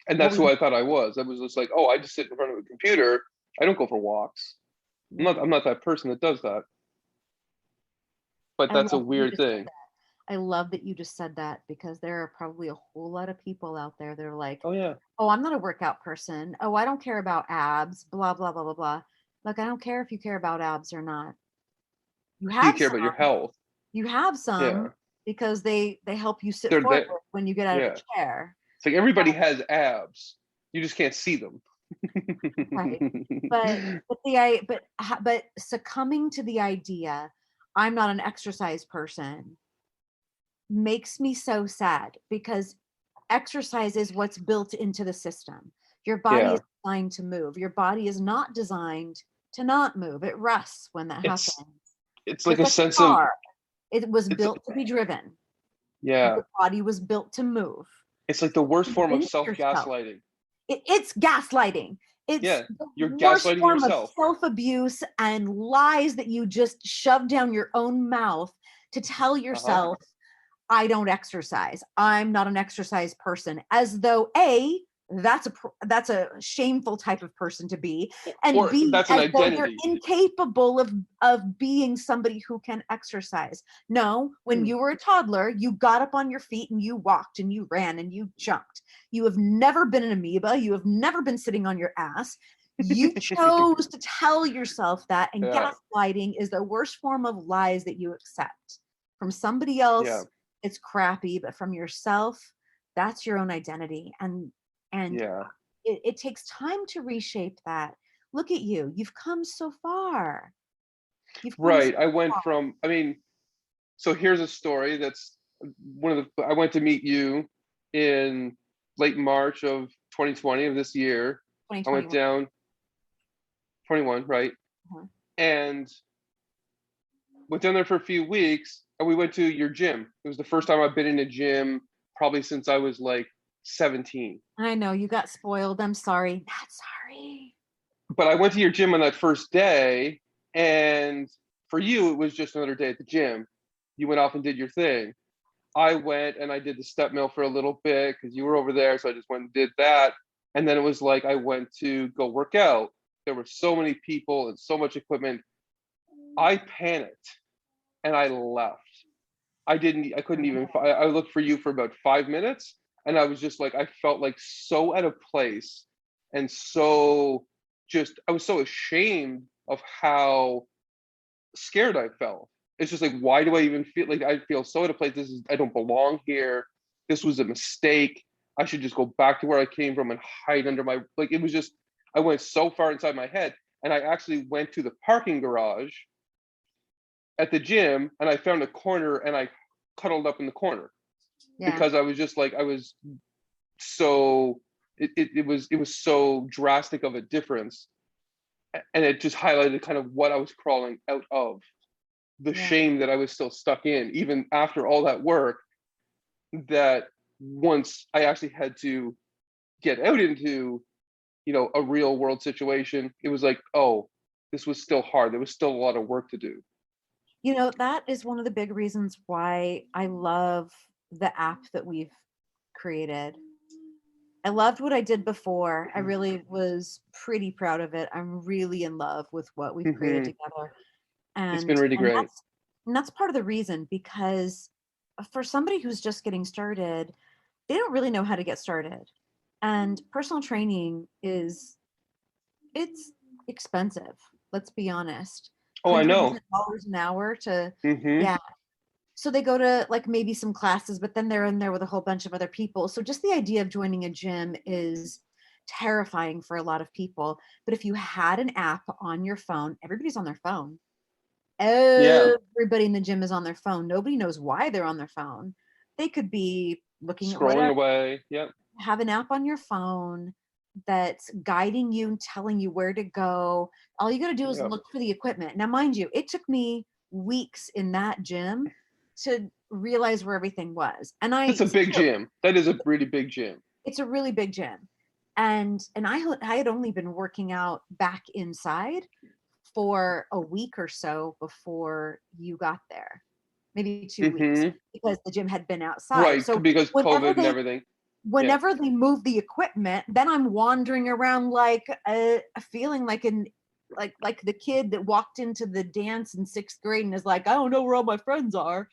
And What that's who we I thought I was. I was just like, oh, I just sit in front of a computer. I don't go for walks. Yeah. I'm not that person that does that. But I that's a love that you weird just said thing. that. I love that you just said that because there are probably a whole lot of people out there that are like, Oh yeah. oh, I'm not a workout person. Oh, I don't care about abs, blah, blah, blah, blah, blah. Look, I don't care if you care about abs or not. You Do you have care some, about your health? you have Yeah. some because they help you sit They're forward there. when you get out of Yeah. a chair. It's like everybody has abs. You just can't see them. Right. But succumbing to the idea I'm not an exercise person makes me so sad because exercise is what's built into the system. Your body yeah. is designed to move. Your body is not designed to not move. It rusts when that It's happens. it's like Just a like sense a of, car, it was it's built to be driven. yeah. Your body was built to move. It's like the worst form of Convince yourself. self-gaslighting. It's gaslighting. It's Yeah. the You're worst gaslighting form of yourself. self-abuse and lies that you just shove down your own mouth to tell Uh-huh. yourself, I don't exercise. I'm not an exercise person, as though A, that's a shameful type of person to be, and Or B, that's an as though you're identity. incapable of being somebody who can exercise. No, when you were a toddler, you got up on your feet and you walked and you ran and you jumped. You have never been an amoeba. You have never been sitting on your ass. You chose to tell yourself that, and yeah. gaslighting is the worst form of lies that you accept from somebody Yeah. else. It's crappy, but from yourself, that's your own identity. And Yeah. it takes time to reshape that. Look at you. You've come so far. You've come so Right. I went far. from, I mean, so here's a story that's one of the, I went to meet you in late March of 2020 of this year. I went 2021. down 21, right? Uh-huh. And went down there for a few weeks, and we went to your gym. It was the first time I've been in a gym probably since I was like 17. I know you got spoiled. I'm sorry. Not sorry. But I went to your gym on that first day, and for you, it was just another day at the gym. You went off and did your thing. I went and I did the step mill for a little bit because you were over there. So I just went and did that. And then it was like I went to go work out. There were so many people and so much equipment. I panicked and I left. I couldn't even, I looked for you for about 5 minutes, and I was just like, I felt like so out of place, and so just, I was so ashamed of how scared I felt. It's just like, why do I even feel like I feel so out of place? I don't belong here. This was a mistake. I should just go back to where I came from and hide under my, like, it was just, I went so far inside my head, and I actually went to the parking garage at the gym, and I found a corner and I cuddled up in the corner because I was just like, I was so, it was so drastic of a difference. And it just highlighted kind of what I was crawling out of, the shame that I was still stuck in, even after all that work, that once I actually had to get out into, a real world situation, it was like, oh, this was still hard. There was still a lot of work to do. That is one of the big reasons why I love the app that we've created. I loved what I did before. I really was pretty proud of it. I'm really in love with what we've created together. It's been And really great. that's part of the reason, because for somebody who's just getting started, they don't really know how to get started. And personal training it's expensive. Let's be honest. Oh, I know. $100 an hour to, yeah. So they go to like maybe some classes, but then they're in there with a whole bunch of other people. So just the idea of joining a gym is terrifying for a lot of people. But if you had an app on your phone, everybody's on their phone. Yeah. Everybody in the gym is on their phone. Nobody knows why they're on their phone. They could be looking at Scrolling whatever. away. Yep. Have an app on your phone that's guiding you and telling you where to go. All you got to do is look for the equipment. Now, mind you, it took me weeks in that gym to realize where everything was. And it's a big gym. That is a really big gym. It's a really big gym. And I had only been working out back inside for a week or so before you got there. Maybe 2 weeks, because the gym had been outside. Right, so because COVID and everything. Whenever they move the equipment, then I'm wandering around like feeling like like the kid that walked into the dance in 6th grade and is like, I don't know where all my friends are,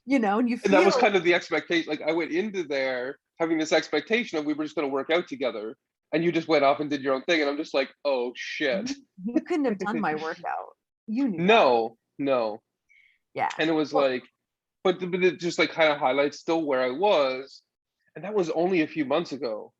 and you feel. And that was kind of the expectation. Like I went into there having this expectation of we were just going to work out together, and you just went off and did your own thing, and I'm just like, oh shit. You couldn't have done my workout. You knew. No. Yeah. And it was like, but it just like kind of highlights still where I was. And that was only a few months ago.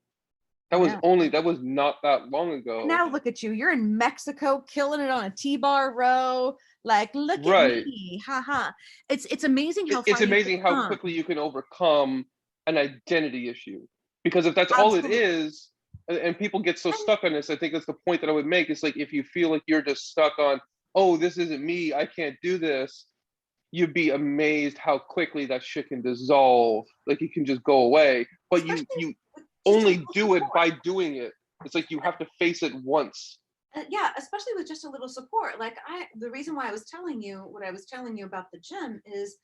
That was not that long ago. And now look at you. You're in Mexico killing it on a T-bar row. Like, look at me. Ha. It's amazing how it's amazing how quickly you can overcome an identity issue. Because if that's all it is, and people get so stuck on this, I think that's the point that I would make. It's like, if you feel like you're just stuck on, oh, this isn't me, I can't do this, you'd be amazed how quickly that shit can dissolve. Like it can just go away. But you only do it by doing it. It's like you have to face it once. Yeah, especially with just a little support. Like the reason why I was telling you what I was telling you about the gym is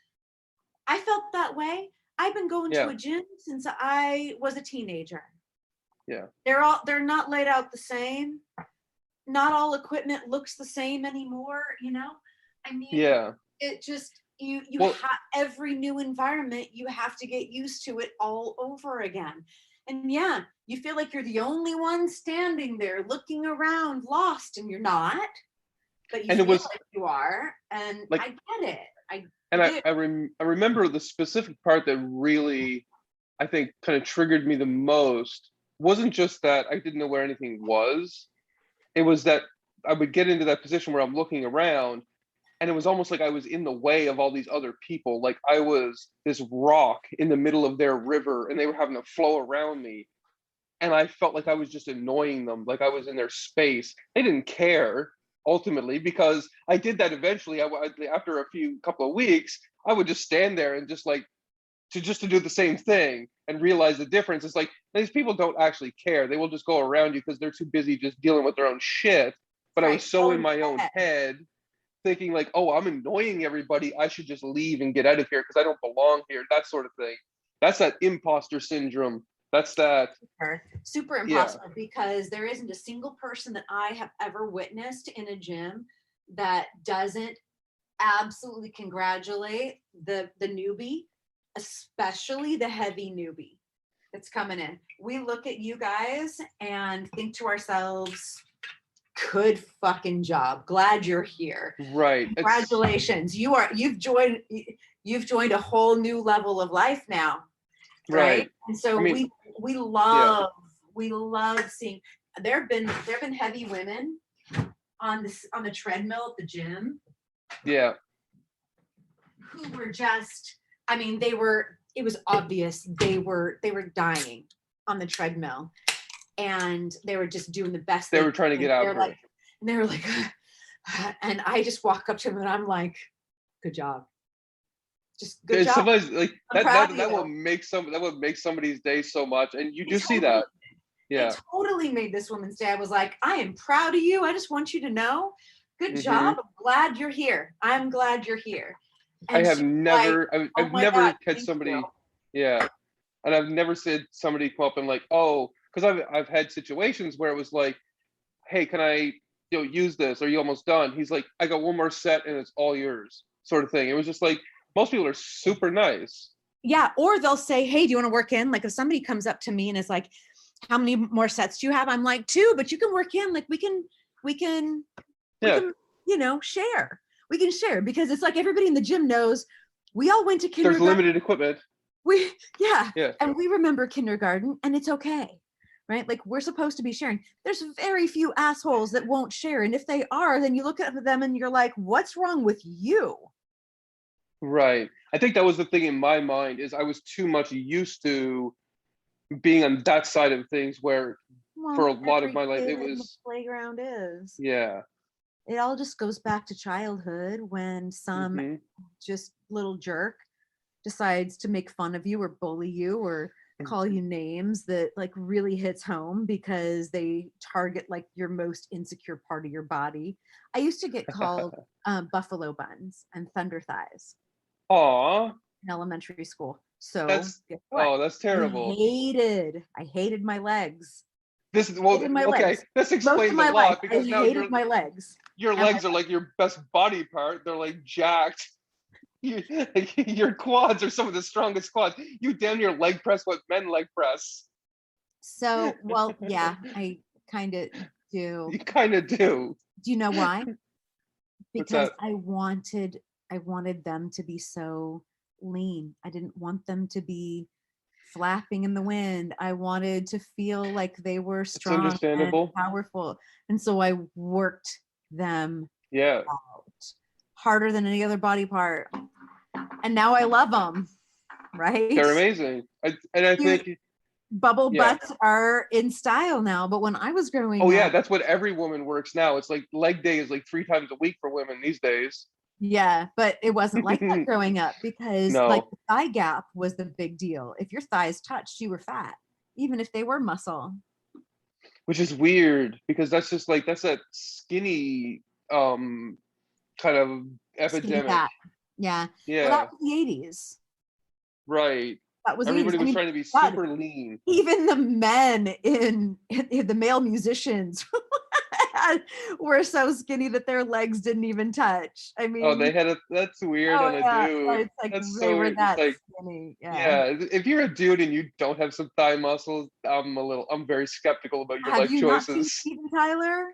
I felt that way. I've been going to a gym since I was a teenager. Yeah. They're not laid out the same. Not all equipment looks the same anymore, I mean, it just every new environment, you have to get used to it all over again. And you feel like you're the only one standing there looking around lost, and you're not, but you feel like you are. And like, I get it. I remember the specific part that really, I think, kind of triggered me the most wasn't just that I didn't know where anything was. It was that I would get into that position where I'm looking around, and it was almost like I was in the way of all these other people. Like I was this rock in the middle of their river, and they were having to flow around me. And I felt like I was just annoying them, like I was in their space. They didn't care. ultimately, because I did that eventually. After a couple of weeks, I would just stand there and just like to do the same thing and realize the difference. It's like these people don't actually care. They will just go around you because they're too busy just dealing with their own shit. But I was so in my own head thinking like, oh, I'm annoying everybody. I should just leave and get out of here because I don't belong here. That sort of thing. That's that imposter syndrome. That's that. Super imposter, because there isn't a single person that I have ever witnessed in a gym that doesn't absolutely congratulate the newbie, especially the heavy newbie that's coming in. We look at you guys and think to ourselves, good fucking job. Glad you're here. Right. Congratulations. You've joined a whole new level of life now. Right. And so we love seeing there have been heavy women on the treadmill at the gym. Yeah. Who were just, it was obvious they were dying on the treadmill. And they were just doing the best they were trying to get out. And they were like, and I just walk up to them and I'm like, good job. Just good job. Somebody's like that will make somebody's day so much. And you do see that. Yeah. It totally made this woman's day. I was like, I am proud of you. I just want you to know. Good job. I'm glad you're here. I'm glad you're here. And I've never had somebody, and I've never said somebody come up and like, oh, because I've had situations where it was like, hey, can I use this? Are you almost done? He's like, I got one more set and it's all yours, sort of thing. It was just like, most people are super nice. Yeah, or they'll say, hey, do you want to work in? Like if somebody comes up to me and is like, how many more sets do you have? I'm like, 2, but you can work in. Like we can share. We can share, because it's like everybody in the gym knows we all went to kindergarten. There's limited equipment. And we remember kindergarten, and it's okay. Right? Like we're supposed to be sharing. There's very few assholes that won't share. And if they are, then you look at them and you're like, what's wrong with you? Right. I think that was the thing in my mind, is I was too much used to being on that side of things where for a lot of my life it was the playground is. Yeah. It all just goes back to childhood when some just little jerk decides to make fun of you or bully you or call you names that like really hits home because they target like your most insecure part of your body. I used to get called buffalo buns and thunder thighs. Aw. In elementary school. So that's terrible. I hated my legs. This is this explains a lot, because I hated my legs. Your legs are like your best body part. They're like jacked. Your quads are some of the strongest quads. You damn near leg press what men leg press. So, well, yeah, I kind of do. You kind of do. Do you know why? Because I wanted them to be so lean. I didn't want them to be flapping in the wind. I wanted to feel like they were strong and powerful. And so I worked them out harder than any other body part. And now I love them, right? They're amazing. I think bubble butts are in style now, but when I was growing up, that's what every woman works now. It's like leg day is like 3 times a week for women these days. Yeah, but it wasn't like that growing up, because like the thigh gap was the big deal. If your thighs touched, you were fat, even if they were muscle. Which is weird, because that's just like, that's that skinny kind of epidemic. Yeah. Well, that was the 80s. Right. That was everybody was trying to be super lean. Even the men in the male musicians were so skinny that their legs didn't even touch. I mean, they had that's weird on a dude. It's like that's they so were that like, skinny. If you're a dude and you don't have some thigh muscles, I'm very skeptical about your life choices. Have you not seen Steven Tyler?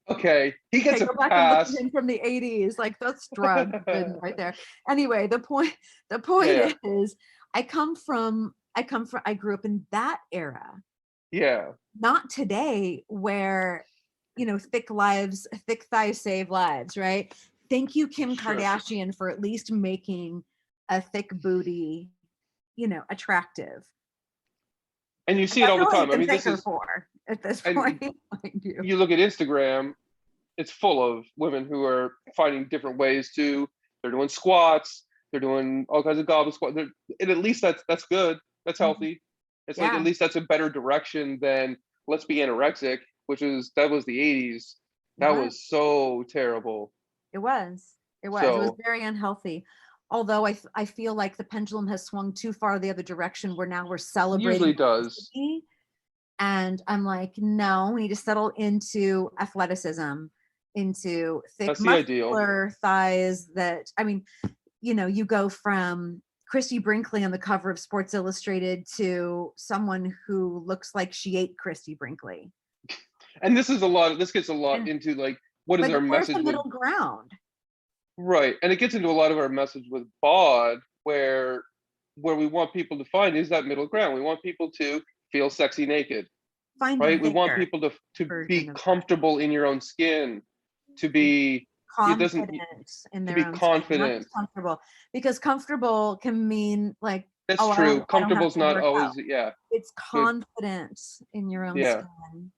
Okay, he gets go a back pass. and look at him from the 80s. Like that's drug right there. Anyway, the point is, I grew up in that era. Yeah. Not today, where thick thighs save lives, right? Thank you, Kim Kardashian, for at least making a thick booty, attractive. And you see it all the time. I mean, this is at this point. You look at Instagram, it's full of women who are finding different ways to, they're doing squats, they're doing all kinds of goblet squats. And at least that's good. That's healthy. It's like, at Yeah, least that's a better direction than let's be anorexic, that was the 80s. it That was. was so terrible. It was. It was So very unhealthy. Although I feel like the pendulum has swung too far the other direction where now we're celebrating usually does. obesity. And I'm like, no, we need to settle into athleticism, into thick That's the ideal. muscular thighs that, I mean, you go from Christy Brinkley on the cover of Sports Illustrated to someone who looks like she ate Christy Brinkley. And this gets a lot And into like, what is like, our where's message the with, middle ground? right? And it gets into a lot of our message with bod, where we want people to find is that middle ground. We want people to feel sexy naked, right? Find We want their people to version be of that. comfortable in your own skin, to be, it doesn't, Confident in to their be own skin, not confident. just comfortable. Because comfortable can mean like, That's oh, true. I don't have Comfortable's to not work out. always, yeah, It's good. confidence in your own Yeah, skin.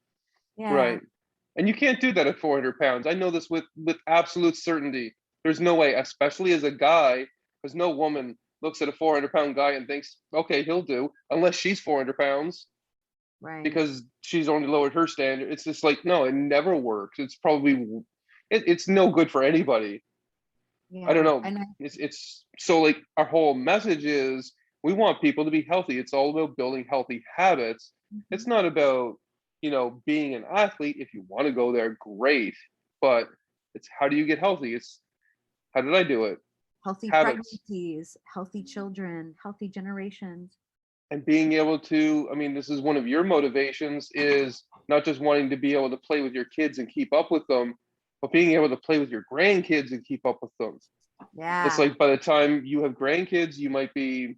Yeah. right. And you can't do that at 400 pounds. I know this with absolute certainty. There's no way, especially as a guy, because no woman looks at a 400-pound guy and thinks, okay, he'll do, unless she's 400 pounds, Right. because she's only lowered her standard. It's just like, no, it never works. It's probably, it's no good for anybody. I don't Yeah. know. And It's so like our whole message is we want people to be healthy. It's all about building healthy habits. It's not about, being an athlete. If you want to go there, great. But it's how do you get healthy? It's how did I do it? healthy Habits. pregnancies, healthy children, healthy generations. And being able to, I mean, this is one of your motivations, is not just wanting to be able to play with your kids and keep up with them, but being able to play with your grandkids and keep up with them. It's Yeah. like by the time you have grandkids, you might be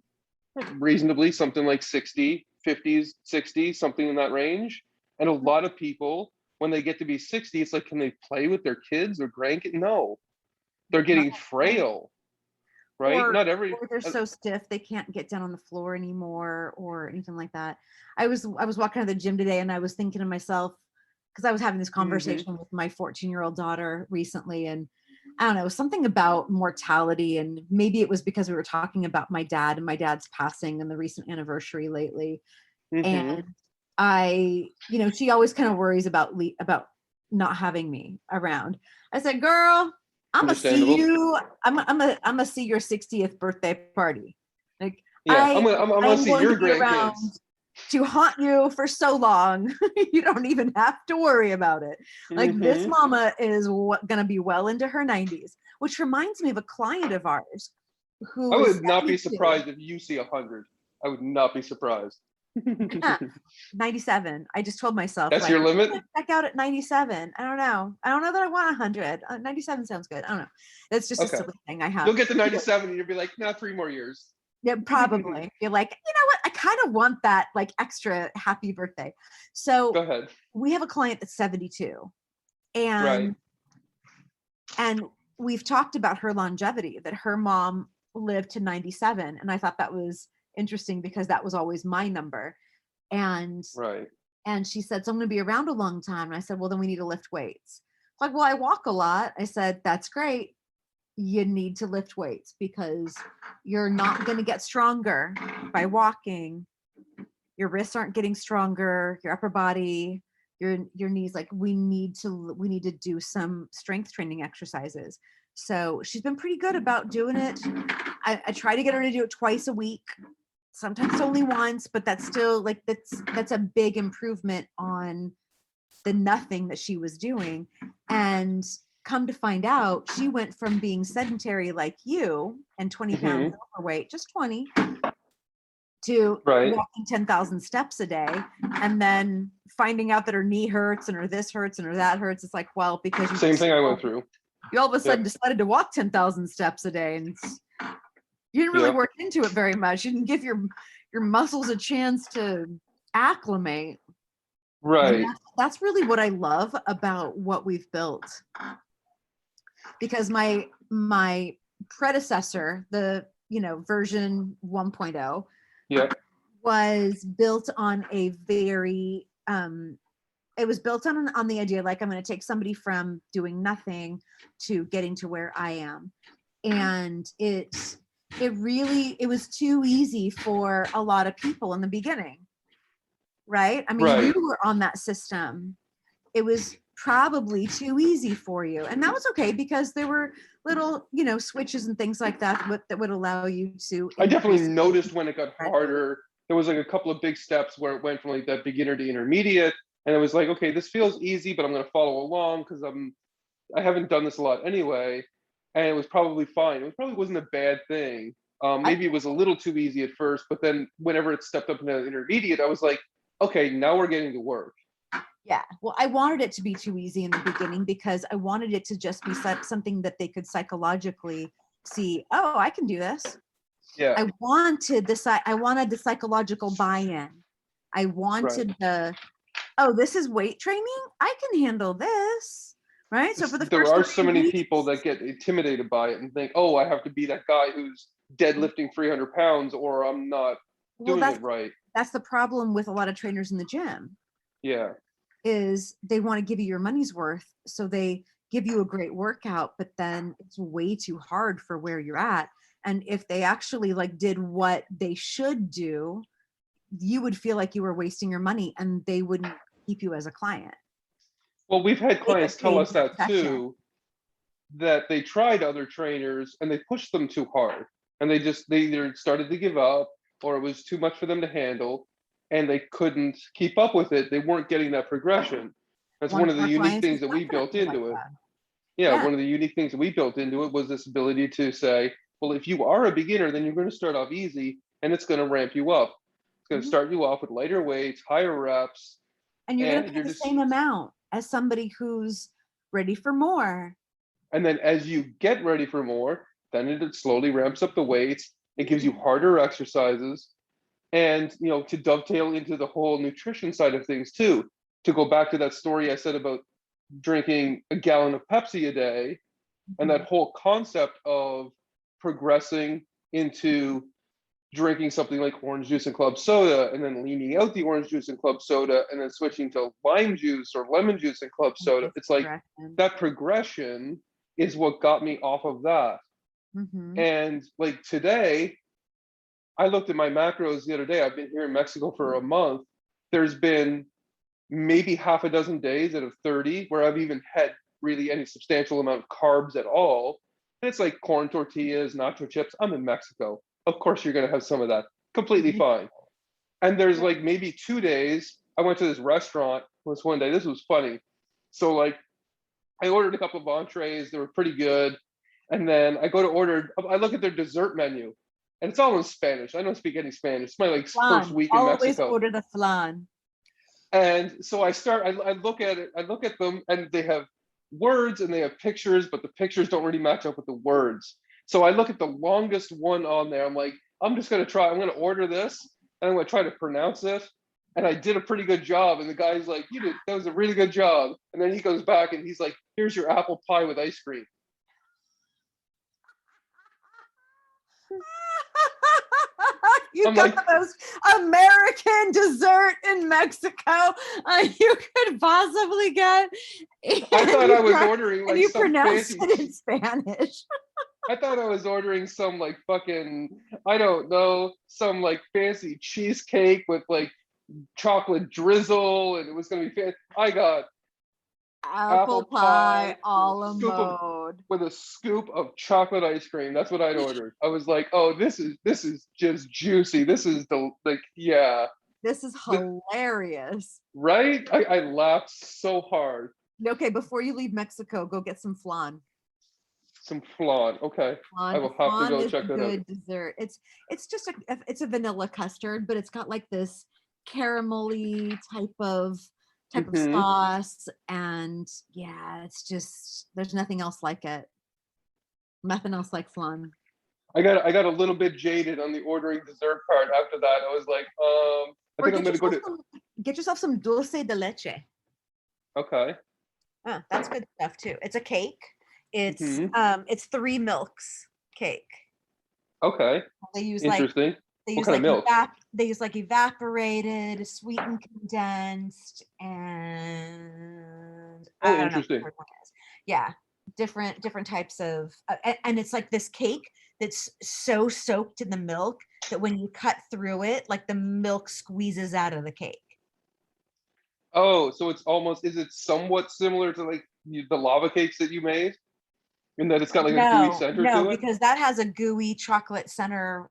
reasonably something like 60, 50s, 60, something in that range. And a lot of people, when they get to be 60, it's like, can they play with their kids or grandkids? No, they're Not getting anymore. frail, right? Not every, Or they're so stiff they can't get down on the floor anymore or anything like that. I was walking out of the gym today and I was thinking to myself, because I was having this mhm. conversation with my 14-year-old daughter recently, and I don't know, something about mortality, and maybe it was because we were talking about my dad and my dad's passing and the recent anniversary lately. Mhm. And she always kind of worries about not having me around. I said, girl, I'm gonna see Understandable. you. I'm gonna see your 60th birthday party. Like Yeah, I'm I gonna am see going to your be grandkids. around to haunt you for so long. You don't even have to worry about it. Like, this Mhm. mama is gonna be well into her 90s, which reminds me of a client of ours I who is would not be 72. surprised if you see 100. I would not be surprised. 97. I just told myself, That's like, your I'm limit? gonna check out at 97. I don't know. I don't know that I want 100. 97 sounds good. I don't know. It's just a Okay. silly thing I have. You'll get to 97 and you'll be like, nah, 3 more years. Yeah, probably. You're like, you know what? I kind of want that, like, extra happy birthday. Go So ahead. we have a client that's 72, Right. and we've talked about her longevity, that her mom lived to 97, and I thought that was interesting because that was always my number. And Right. And she said, so I'm going to be around a long time. And I said, well, then we need to lift weights. Like, well, I walk a lot. I said, that's great. You need to lift weights because you're not going to get stronger by walking. Your wrists aren't getting stronger, your upper body, your knees. Like, we need to do some strength training exercises. So she's been pretty good about doing it. I try to get her to do it twice a week, sometimes only once, but that's still like, that's a big improvement on the nothing that she was doing. And come to find out, she went from being sedentary like you and 20 pounds Mhm. overweight, just 20, to Right. walking 10,000 steps a day, and then finding out that her knee hurts and her this hurts and her that hurts. It's like, well, because Same thing I went through. you all of a sudden Yep. decided to walk 10,000 steps a day, and you didn't really Yep. work into it very much. You didn't give your muscles a chance to acclimate. And Right. that's really what I love about what we've built. Because my predecessor, the version 1.0, Yep. was built on a very it was built on the idea, like, I'm going to take somebody from doing nothing to getting to where I am. And it was too easy for a lot of people in the beginning, right? I mean, Right. you were on that system. It was probably too easy for you, and that was okay, because there were little, switches and things like that that would allow you to I definitely increase noticed when it got harder. There was like a couple of big steps where it went from like that beginner to intermediate, and it was like, okay, this feels easy, but I'm going to follow along because I haven't done this a lot anyway, and it was probably fine. It probably wasn't a bad thing. Maybe it was a little too easy at first, but then whenever it stepped up into intermediate, I was like, okay, now we're getting to work. Yeah. Well, I wanted it to be too easy in the beginning, because I wanted it to just be something that they could psychologically see, oh, I can do this. Yeah. I wanted the psychological buy-in. I wanted this is weight training. I can handle this. Right. So for the there first are 3 so many weeks, people that get intimidated by it and think, oh, I have to be that guy who's deadlifting 300 pounds or I'm not doing it right. That's the problem with a lot of trainers in the gym. Yeah. Is they want to give you your money's worth, so they give you a great workout, but then it's way too hard for where you're at. And if they actually like did what they should do, you would feel like you were wasting your money, and they wouldn't keep you as a client. Well, we've had clients tell us that too, that they tried other trainers and they pushed them too hard, and they either started to give up or it was too much for them to handle, and they couldn't keep up with it. They weren't getting that progression. That's one of the unique things that we built into it. Yeah, one of the unique things that we built into it was this ability to say, well, if you are a beginner, then you're going to start off easy, and it's going to ramp you up. It's going to start you off with lighter weights, higher reps, and you're going to pay the same amount as somebody who's ready for more. And then as you get ready for more, then it slowly ramps up the weights. It gives you harder exercises. And, to dovetail into the whole nutrition side of things too, to go back to that story I said about drinking a gallon of Pepsi a day, and that whole concept of progressing into drinking something like orange juice and club soda, and then leaning out the orange juice and club soda, and then switching to lime juice or lemon juice and club soda. It's like that progression is what got me off of that. And like today, I looked at my macros the other day. I've been here in Mexico for a month. There's been maybe half a dozen days out of 30 where I've even had really any substantial amount of carbs at all. And it's like corn tortillas, nacho chips. I'm in Mexico. Of course, you're going to have some of that. Completely fine. And there's like maybe 2 days. I went to this restaurant this one day. This was funny. So like I ordered a couple of entrees. They were pretty good. And then I look at their dessert menu. And it's all in Spanish. I don't speak any Spanish. It's my like first week in Mexico. Always order the flan. And so I look at it, I look at them, and they have words and they have pictures, but the pictures don't really match up with the words. So I look at the longest one on there. I'm like, I'm going to order this, and I'm going to try to pronounce it. And I did a pretty good job. And the guy's like, that was a really good job. And then he goes back and he's like, here's your apple pie with ice cream. You got the most American dessert in Mexico you could possibly get. I thought I was ordering like you some pronounced fancy it in Spanish. I thought I was ordering some like fucking, I don't know, some like fancy cheesecake with like chocolate drizzle, and it was gonna be fancy. I got apple pie a la mode with a scoop of chocolate ice cream. That's what I'd ordered. I was like, oh, this is just juicy. This is this is hilarious. Right? I laughed so hard. Okay, before you leave Mexico, go get some flan. Some flan. Okay. Flan, I will have to go check that out. Good dessert. It's just a vanilla custard, but it's got like this caramelly type of sauce, and it's just, there's nothing else like it. Nothing else like flan. I got a little bit jaded on the ordering dessert part after that. I was like, I think I'm gonna go to get yourself some dulce de leche. Okay. That's good stuff too. It's a cake. It's 3 milks cake. Okay. They use interesting. They What use kind of like milk? they use like evaporated, sweetened, condensed, and Oh, I don't know what the interesting. third one is. Yeah, different types of, and it's like this cake that's so soaked in the milk that when you cut through it, like the milk squeezes out of the cake. Oh, so it's almost, is it somewhat similar to like the lava cakes that you made? In that it's got like a gooey No, center no, to it? because that has a gooey chocolate center,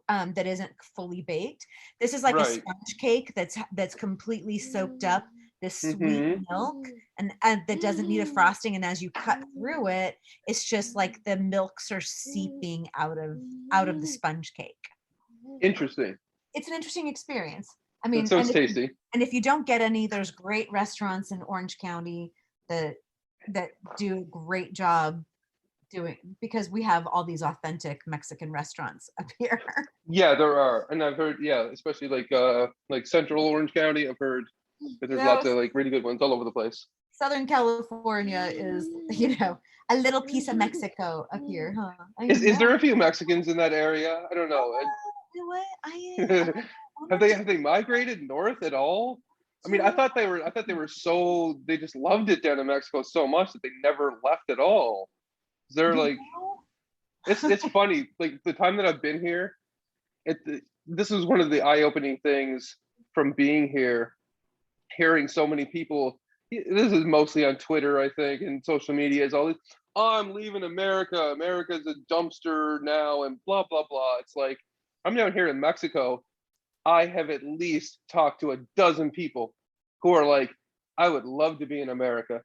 that isn't fully baked. This is like a Right. sponge cake that's completely soaked up this sweet Mm-hmm. milk, and that doesn't need a frosting. And as you cut through it, it's just like the milks are seeping out of the sponge cake. Interesting. It's an interesting experience. I That mean, sounds tasty. and if you don't get any, there's great restaurants in Orange County that do a great job doing, because we have all these authentic Mexican restaurants up here. Yeah, there are. And I've heard, yeah, especially like central Orange County, I've heard that You there's know, lots of like really good ones all over the place. Southern California is, a little piece of Mexico up here, huh? I Is know. there a few Mexicans in that area? I don't know. You know what? Have they migrated north at all? I mean, I thought they were so they just loved it down in Mexico so much that they never left at all. They're You like it's funny. Like the time that I've been here, it this was one of the eye-opening things from being here, hearing so many people. This is mostly on Twitter, I think, and social media is all this. Oh, I'm leaving America. America's a dumpster now, and blah blah blah. It's like I'm down here in Mexico. I have at least talked to a dozen people who are like, I would love to be in America.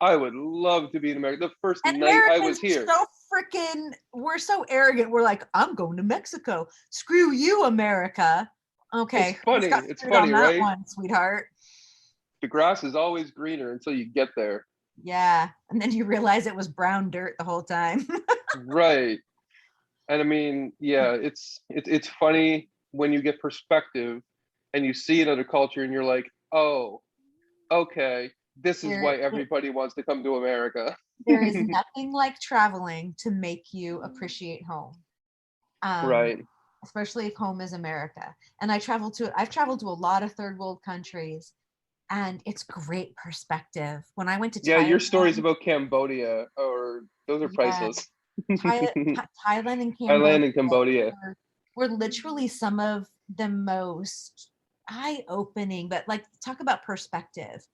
I would love to be in America. The first And night I Americans was are here, so freaking, we're so arrogant. We're like, I'm going to Mexico. Screw you, America. it's Okay, who's funny. got It's screwed on funny, that right? one, sweetheart? The grass is always greener until you get there. Yeah. And then you realize it was brown dirt the whole time. Right. And I mean, yeah, it's funny when you get perspective and you see another culture and you're like, oh, okay, this is why there, everybody wants to come to America. there is nothing like traveling to make you appreciate home. Um, Right. especially if home is America. And I've traveled to a lot of third world countries, and it's great perspective. When I went to Yeah, your Thailand, stories about Cambodia or those are yeah, priceless. Thailand and Cambodia Thailand and Cambodia. were literally some of the most eye-opening, but like, talk about perspective.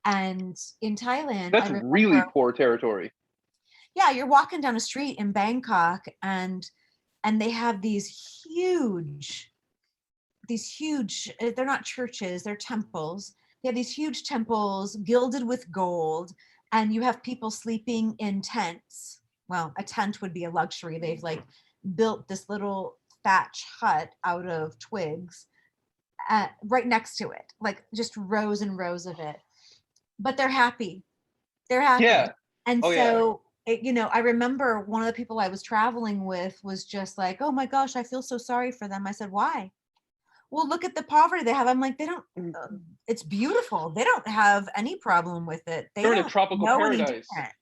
And in Thailand, I That's really remember, poor territory. yeah, you're walking down a street in Bangkok, and they have these huge, they're not churches, they're temples. They have these huge temples gilded with gold, and you have people sleeping in tents. Well, a tent would be a luxury. They've like built this little thatch hut out of twigs, right next to it, like just rows and rows of it. But they're happy. They're happy. Yeah. And Oh yeah. so, I remember one of the people I was traveling with was just like, oh my gosh, I feel so sorry for them. I said, why? Well, look at the poverty they have. I'm like, they don't, it's beautiful. They don't have any problem with it. They They're in a don't tropical know any paradise. different.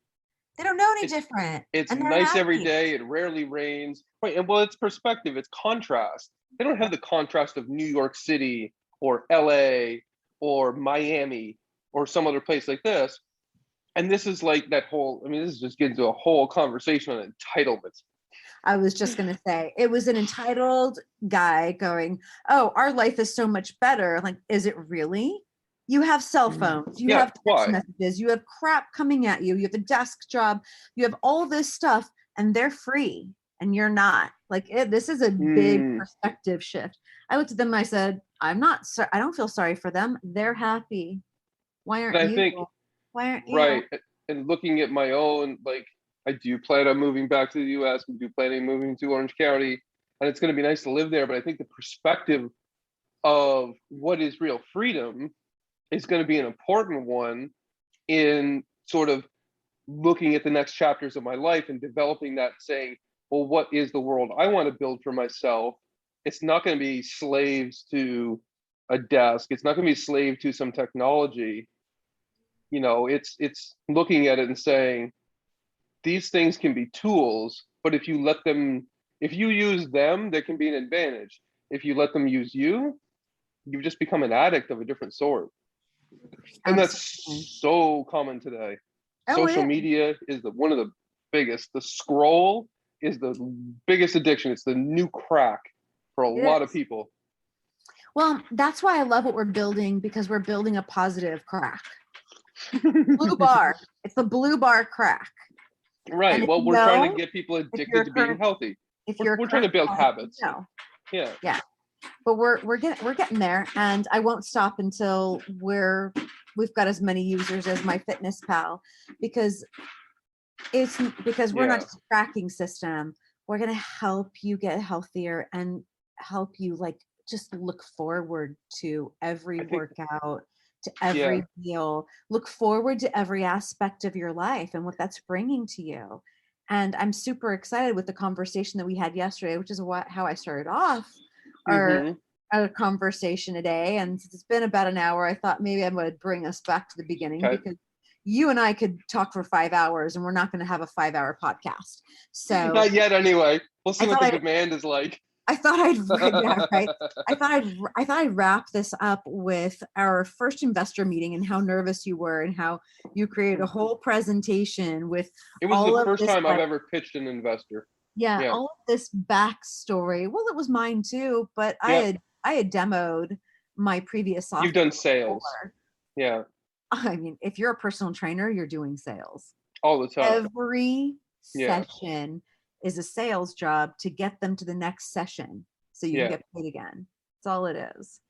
They don't know any It's different. it's And they're nice every happy. day. It rarely rains. Right. And well, it's perspective. It's contrast. They don't have the contrast of New York City or LA or Miami or some other place like this. And this is like that whole, I mean, this is just getting into a whole conversation on entitlement. I was just going to say, it was an entitled guy going, oh, our life is so much better. Like, is it really? You have cell phones, you Yeah, have text why? messages, you have crap coming at you, you have a desk job, you have all this stuff, and they're free, and you're not. Like, this is a big Mm, perspective shift. I looked at them and I said, I don't feel sorry for them. They're happy. Why and aren't I you? think, Why aren't you? right. And looking at my own, like, I do plan on moving back to the US. We do plan on moving to Orange County. And it's going to be nice to live there. But I think the perspective of what is real freedom is going to be an important one in sort of looking at the next chapters of my life and developing that, saying, well, what is the world I want to build for myself? It's not going to be slaves to a desk. It's not going to be slave to some technology. It's looking at it and saying these things can be tools, but if you use them, there can be an advantage. if you let them use you, you just become an addict of a different sort. And Absolutely. that's so common today. Oh, it Social is. media is one of the biggest. The scroll is the biggest addiction. It's the new crack for a It lot of is. people. Well, that's why I love what we're building, because we're building a positive crack. Blue bar. It's the blue bar crack. Right. And Well, we're trying to get people addicted to being healthy. if you're We're trying to build habits. no. Yeah. Yeah. But we're getting there, and I won't stop until we've got as many users as my Fitness Pal, because we're not just a tracking system. We're going to help you get healthier and help you like just look forward to every workout, to every meal, look forward to every aspect of your life and what that's bringing to you. And I'm super excited with the conversation that we had yesterday, which is how I started off our conversation today. And since it's been about an hour, I thought maybe I would bring us back to the beginning, because you and I could talk for 5 hours, and we're not going to have a 5-hour podcast. So not yet, anyway. We'll see what the demand is like. I thought I'd wrap this up with our first investor meeting and how nervous you were and how you created a whole presentation with it was the first time I've ever pitched an investor. Yeah, all of this backstory. Well, it was mine too, but I had demoed my previous software. You've done sales. Before. Yeah. I mean, if you're a personal trainer, you're doing sales all the time. Every session is a sales job to get them to the next session so you can get paid again. That's all it is.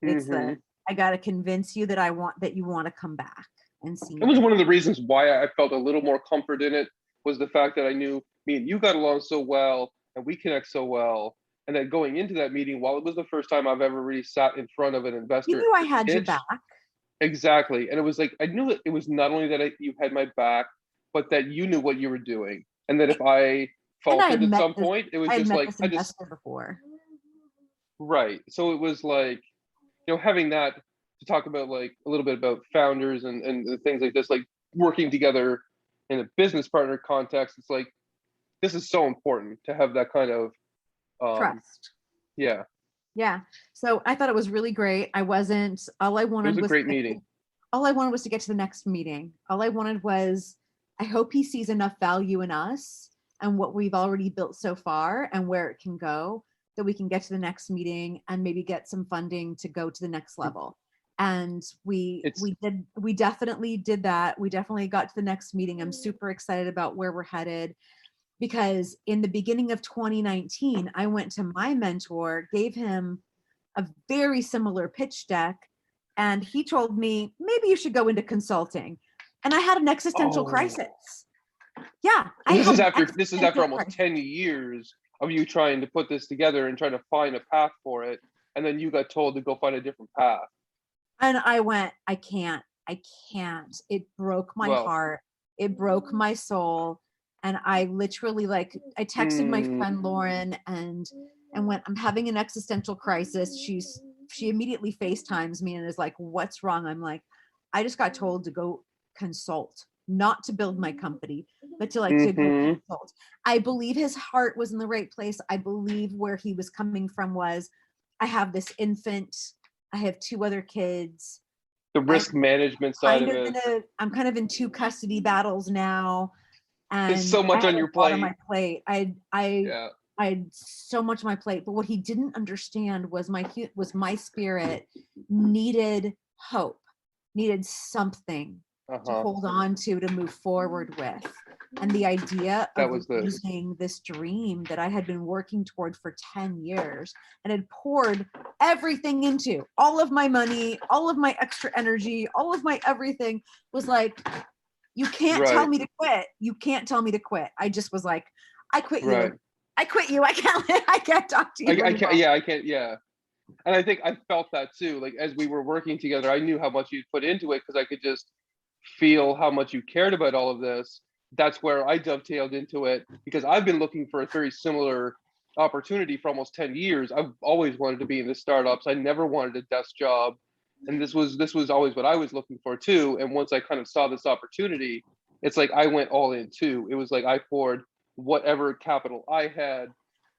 It's I got to convince you that you want to come back and see. It was one of the reasons why I felt a little more comfort in it, was the fact that I knew me and you got along so well and we connect so well. And then going into that meeting, while it was the first time I've ever really sat in front of an investor, you knew I had your back. Exactly. And it was like, I knew it was not only that you had my back, but that you knew what you were doing. And that if I faltered at some point, it was just like, I just before. Right. So it was like, having that to talk about, like a little bit about founders and things like this, like working together in a business partner context. It's like, this is so important to have that kind of trust. Yeah. Yeah. So I thought it was really great. It was a great meeting. All I wanted was to get to the next meeting. All I wanted was, I hope he sees enough value in us and what we've already built so far and where it can go, that we can get to the next meeting and maybe get some funding to go to the next level. And we definitely did that. We definitely got to the next meeting. I'm super excited about where we're headed, because in the beginning of 2019, I went to my mentor, gave him a very similar pitch deck, and he told me, maybe you should go into consulting. And I had an existential crisis. Yeah. This is after almost 10 years of you trying to put this together and trying to find a path for it. And then you got told to go find a different path. And I went, I can't. It broke my heart. It broke my soul. And I literally I texted my friend Lauren and went, I'm having an existential crisis. She immediately FaceTimes me and is like, what's wrong? I'm like, I just got told to go consult, not to build my company, but to to go consult. I believe his heart was in the right place. I believe where he was coming from was, I have this infant, I have 2 other kids. The risk management side of it. I'm kind of in 2 custody battles now. And there's so much on your plate. I had so much on my plate. But what he didn't understand was my spirit needed hope, needed something to hold on to move forward with. And the idea of losing this dream that I had been working toward for 10 years and had poured everything into, all of my money, all of my extra energy, all of my everything, was like, you can't tell me to quit. You can't tell me to quit. I just was like, I quit you. I quit you. I can't talk to you. I can't. Yeah. And I think I felt that too. Like, as we were working together, I knew how much you'd put into it, because I could just feel how much you cared about all of this. That's where I dovetailed into it, because I've been looking for a very similar opportunity for almost 10 years. I've always wanted to be in the startups. I never wanted a desk job. And this was always what I was looking for too. And once I kind of saw this opportunity, it's like I went all in too. It was like I poured whatever capital I had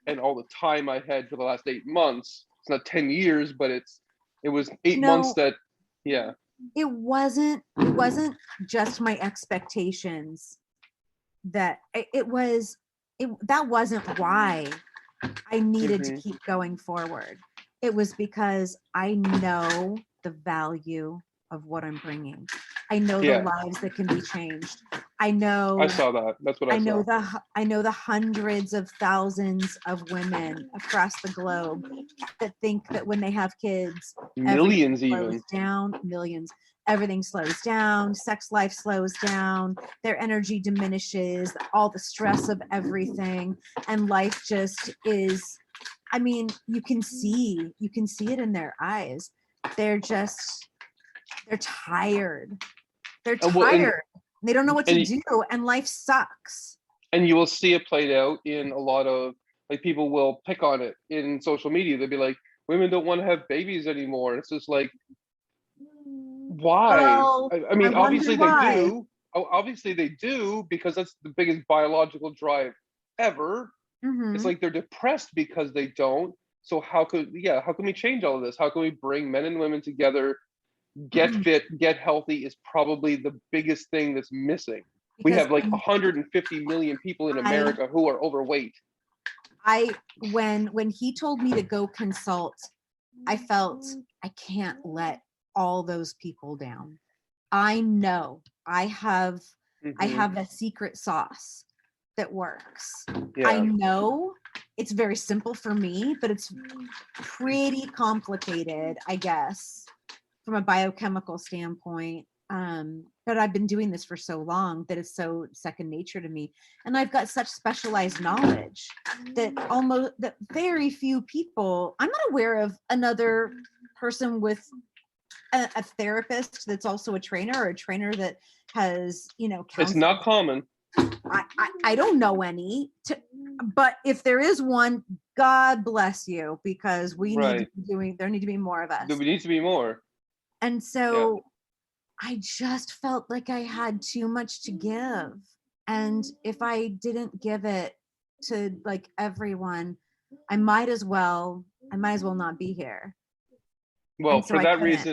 and all the time I had for the last 8 months it's not 10 years, but it was 8 months No, that, yeah. it wasn't just my expectations that that wasn't why I needed to Hmm. keep going forward. It was because I know the value of what I'm bringing. I know the Yeah, lives that can be changed. I I know saw that. That's what I saw. I know the hundreds of thousands of women across the globe that think that when they have kids, everything Millions slows even. down, millions. Everything slows down, sex life slows down, their energy diminishes, all the stress of everything, and life just is, I mean, you can see it in their eyes. They're tired. They're And well, tired. They don't know what to and do, and life sucks. and you will see it played out in a lot of, like, people will pick on it in social media. They'll be like, women don't want to have babies anymore. It's just like, why? Well, I I mean, wonder obviously they why. do. Obviously they do, because that's the biggest biological drive ever. It's Hmm. like they're depressed because they don't. So how can we change all of this? How can we bring men and women together? Get fit, get healthy is probably the biggest thing that's missing. We Because have like 150 million people in I, America who are overweight. when he told me to go consult, I felt I can't let all those people down. I know I Hmm. have a secret sauce that works. I Yeah, know it's very simple for me, but it's pretty complicated, I guess, from a biochemical standpoint. But I've been doing this for so long that it's so second nature to me. And I've got such specialized knowledge that very few people, I'm not aware of another person with a therapist that's also a trainer, or a trainer that has, it's counseled. not common. I don't know any, but if there is one, God bless you, because Right. there need to be more of There us. needs to be more. And Yeah. so I just felt like I had too much to give. And if I didn't give it to like everyone, I might as well not be here. Well, And so I couldn't. I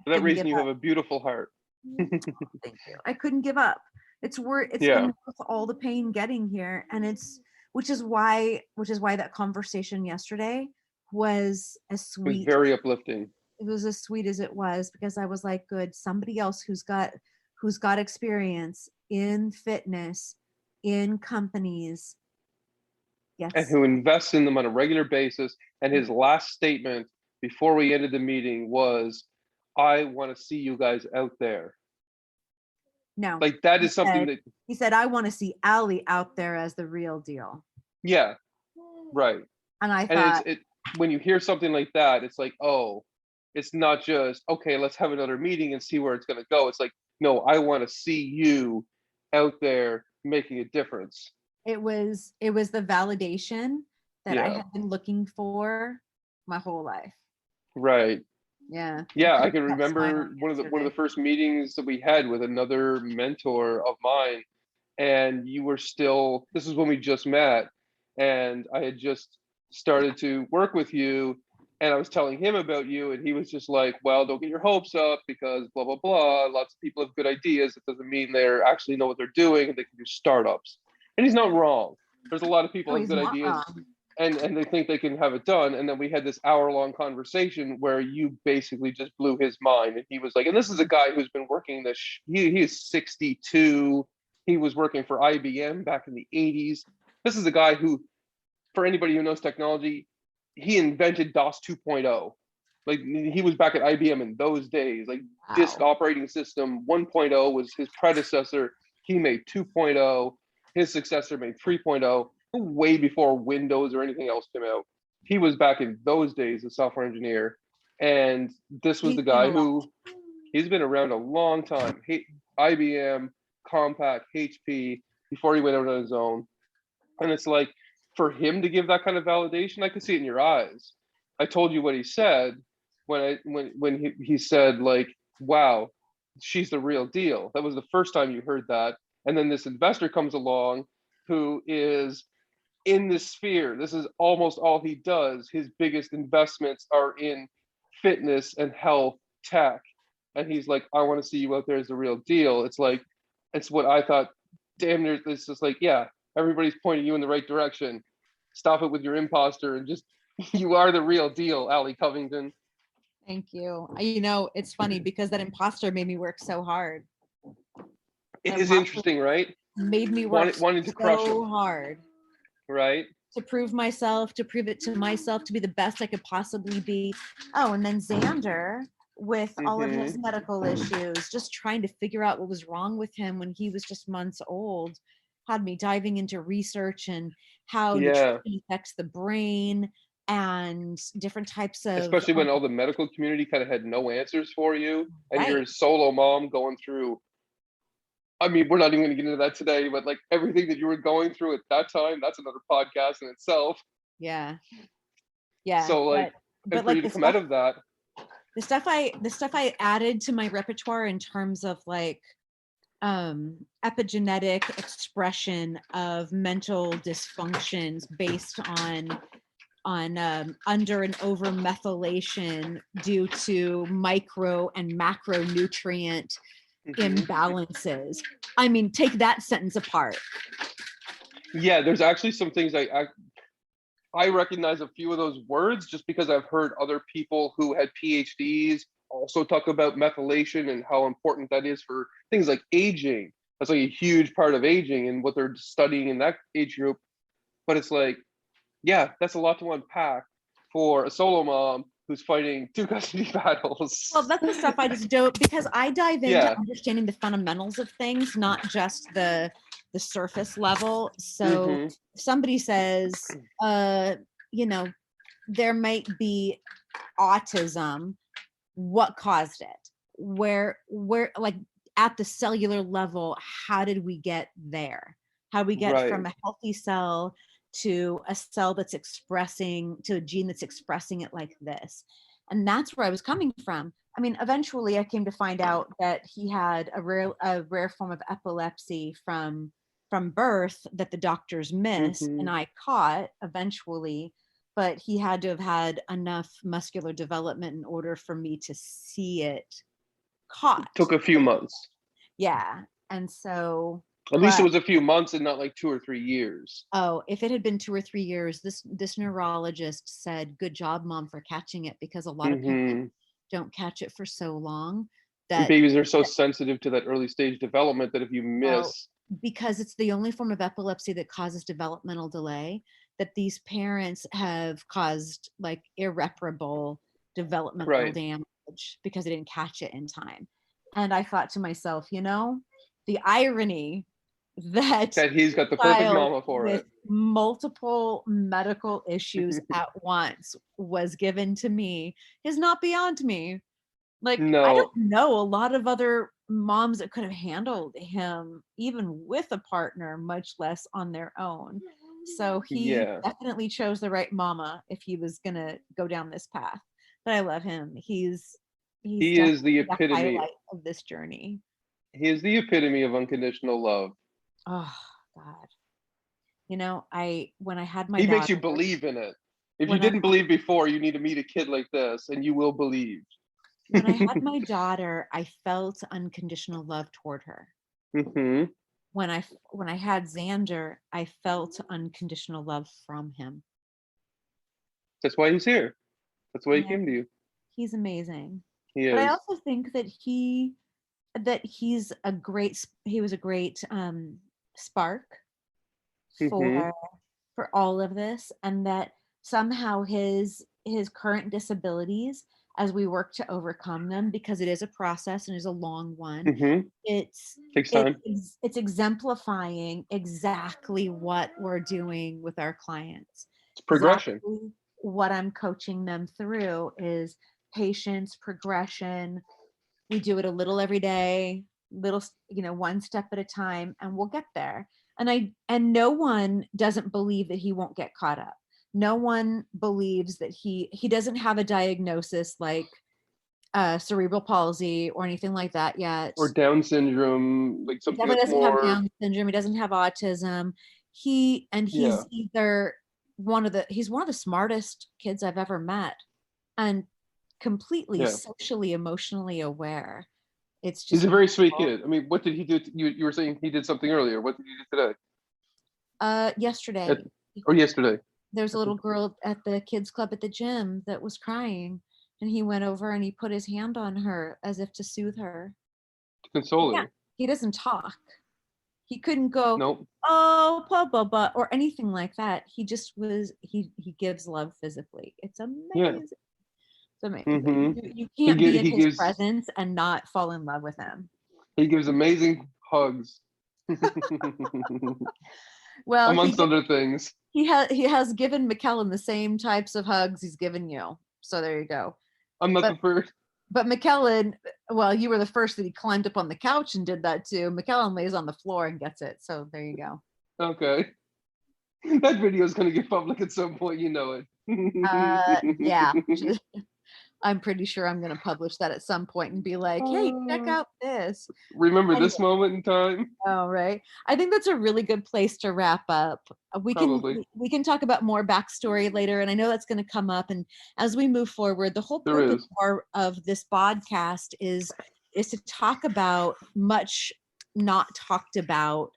for that couldn't give reason, you up. have a beautiful heart. Thank you. I couldn't give up. It's been Yeah, worth all the pain getting here. And it's which is why that conversation yesterday was as it was sweet. very uplifting. It was as sweet as it was, because I was like, good, somebody else who's got experience in fitness, in companies. And Yes. who invests in them on a regular basis. And his last statement before we ended the meeting was, I want to see you guys out there. No. Like, that He is something said that, he said, I want to see Alli out there as the real deal. yeah, right. And I And thought, when you hear something like that, it's like, oh, it's not just, okay, let's have another meeting and see where it's going to go. It's like, no, I want to see you out there making a difference. it was the validation that I Yeah, had been looking for my whole life. right. Yeah. It Yeah, put I can that smile on remember one of yesterday. the first meetings that we had with another mentor of mine, and you were still, this is when we just met, and I had just started to work with you, and I was telling him about you, and he was just like, well, don't get your hopes up, because blah blah blah, lots of people have good ideas. It doesn't mean they're actually know what they're doing, and they can do startups. And he's not wrong. There's a lot of people No, have he's good not ideas, wrong. and they think they can have it done. And then we had this hour-long conversation where you basically just blew his mind, and he was like, and this is a guy who's been working this, he is 62. He was working for IBM back in the 80s. This is a guy who, for anybody who knows technology, he invented DOS 2.0. Like, he was back at IBM in those days. Like, disk Wow. operating system 1.0 was his predecessor. He made 2.0. His successor made 3.0, way before Windows or anything else came out. He was back in those days a software engineer. And this was He's the seen a guy lot. who, he's been around a long time. IBM, Compaq, HP, before he went out on his own. And it's like, for him to give that kind of validation, I could see it in your eyes. I told you what he said when he said, like, wow, she's the real deal. That was the first time you heard that. And then this investor comes along who is in this sphere. This is almost all he does. His biggest investments are in fitness and health tech. And he's like, I want to see you out there as the real deal. It's like, it's what I thought, damn near, it's just like, yeah, everybody's pointing you in the right direction. Stop it with your imposter and just, you are the real deal, Alli Covington. Thank you. You know, it's funny because that imposter made me work so hard. It is interesting, right? Made me work wanting to crush so him. hard. Right? To prove myself, to prove it to myself, to be the best I could possibly be. Oh, and then Xander with all of his medical issues, just trying to figure out what was wrong with him when he was just months old, had me diving into research and how nutrition affects the brain and different types of, especially when all the medical community kind of had no answers for you, and right. you're a solo mom going through, I mean, we're not even going to get into that today, but like everything that you were going through at that time, that's another podcast in itself. Yeah. So like, but for you to come out of that, the stuff I added to my repertoire in terms of like epigenetic expression of mental dysfunctions based on under and over methylation due to micro and macronutrient imbalances. I mean, take that sentence apart. Yeah, there's actually some things I recognize a few of those words just because I've heard other people who had PhDs also talk about methylation and how important that is for things like aging. That's like a huge part of aging and what they're studying in that age group. But it's like, yeah, that's a lot to unpack for a solo mom who's fighting 2 custody battles. Well, that's the stuff I just do because I dive into understanding the fundamentals of things, not just the surface level. So if somebody says, you know, there might be autism, what caused it? Where like at the cellular level, how did we get there? How we get from a healthy cell to a cell that's expressing, to a gene that's expressing it like this. And that's where I was coming from. I mean, eventually I came to find out that he had a rare form of epilepsy from birth that the doctors missed and I caught eventually, but he had to have had enough muscular development in order for me to see it caught. It took a few months. Yeah. And so at least it was a few months and not like 2 or 3 years. Oh, if it had been 2 or 3 years, this neurologist said, "Good job, Mom, for catching it," because a lot of people don't catch it for so long. That and babies are so sensitive to that early stage development that if you miss, because it's the only form of epilepsy that causes developmental delay, that these parents have caused like irreparable developmental damage because they didn't catch it in time. And I thought to myself, you know, the irony that he's got the perfect mama for it. Multiple medical issues at once was given to me is not beyond me. Like, no. I don't know a lot of other moms that could have handled him even with a partner, much less on their own. So he definitely chose the right mama if he was gonna go down this path. But I love him. He is the epitome of this journey. He is the epitome of unconditional love. Oh God. You know, when I had my he daughter, makes you believe in it. If you didn't believe before, you need to meet a kid like this and you will believe. When I had my daughter, I felt unconditional love toward her. When I had Xander, I felt unconditional love from him. That's why he's here. That's why he came to you. He's amazing. He is. But I also think that he was a great spark for all of this, and that somehow his current disabilities, as we work to overcome them, because it is a process and is a long one, takes time. It's exemplifying exactly what we're doing with our clients. It's progression. Exactly what I'm coaching them through is patience, progression. We do it a little every day, little, one step at a time, and we'll get there. And no one doesn't believe that he won't get caught up. No one believes that he doesn't have a diagnosis like cerebral palsy or anything like that yet. Or Down syndrome, like something He that's doesn't have Down syndrome. He doesn't have autism. he's Yeah. either he's one of the smartest kids I've ever met, and completely Yeah. socially, emotionally aware. It's He's just a very sweet wonderful. kid. I mean, what did he do? You were saying he did something earlier. What did he do today? Yesterday, At, or yesterday? there's a little girl at the kids club at the gym that was crying, and he went over and he put his hand on her as if to soothe her. To console Yeah, her. he doesn't talk. He couldn't go, Nope. oh, blah, blah, blah, or anything like that. He just was, he gives love physically. It's Yeah. amazing. It's amazing. Mm-hmm. You can't be in He his gives presence and not fall in love with him. amazing hugs. Well, Amongst other things. he has given McKellen the same types of hugs he's given you. So there you go. I'm not But the first. but McKellen, well, you were the first that he climbed up on the couch and did that too. McKellen lays on the floor and gets it. So there you go. Okay. That video is going to get public at some point, you know it. Yeah. I'm pretty sure I'm going to publish that at some point and be like, hey, check out this. Remember Anyway, this moment in time? oh, right. I think that's a really good place to wrap up. Probably. We can talk about more backstory later, and I know that's going to come up. And as we move forward, the whole There purpose is. of this podcast is to talk about much not talked about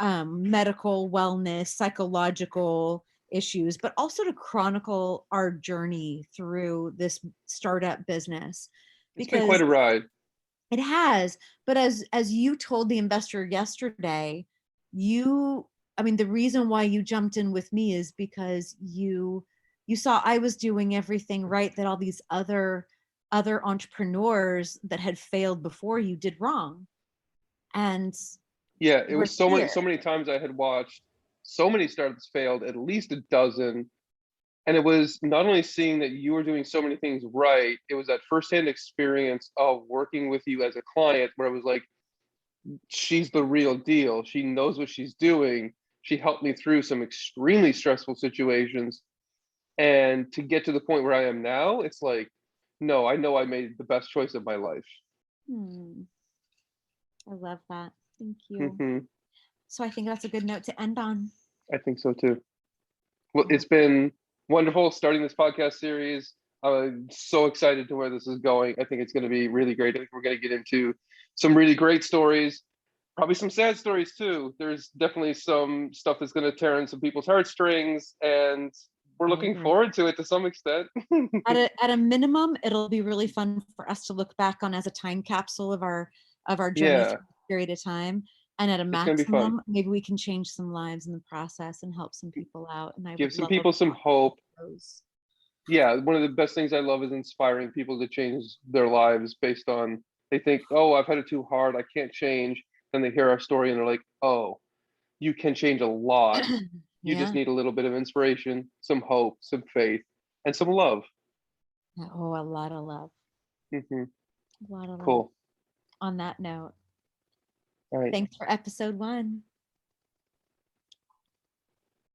medical wellness, psychological issues, but also to chronicle our journey through this startup business, It's been quite because a ride. it has. But as you told the investor yesterday, I mean, the reason why you jumped in with me is because you saw I was doing everything right that all these other entrepreneurs that had failed before you did wrong, and Yeah, it we're was here. so many times I had watched so many startups failed, at least a dozen. And it was not only seeing that you were doing so many things right, it was that firsthand experience of working with you as a client where it was like, she's the real deal. She knows what she's doing. She helped me through some extremely stressful situations. And to get to the point where I am now, it's like, no, I know I made the best choice of my life. Hmm. I love that. Thank you. Hmm. So I think that's a good note to end on. I think so too. Well, it's been wonderful starting this podcast series. I'm so excited to where this is going. I think it's going to be really great. I think we're going to get into some really great stories, probably some sad stories too. There's definitely some stuff that's going to tear in some people's heartstrings, and we're I looking agree. forward to it to some extent. At a minimum, it'll be really fun for us to look back on as a time capsule of our journey Yeah, through a period of time. And at a it's going to be fun. maximum, maybe we can change some lives in the process and help some people out. And I Give would some love people some hope. those. Yeah, one of the best things I love is inspiring people to change their lives based on, they think, oh, I've had it too hard, I can't change. Then they hear our story and they're like, oh, you can change a lot. You just Yeah. need a little bit of inspiration, some hope, some faith, and some love. Oh, a lot of love. Hmm. A lot of love. Cool. On that note, All right. thanks for episode 1.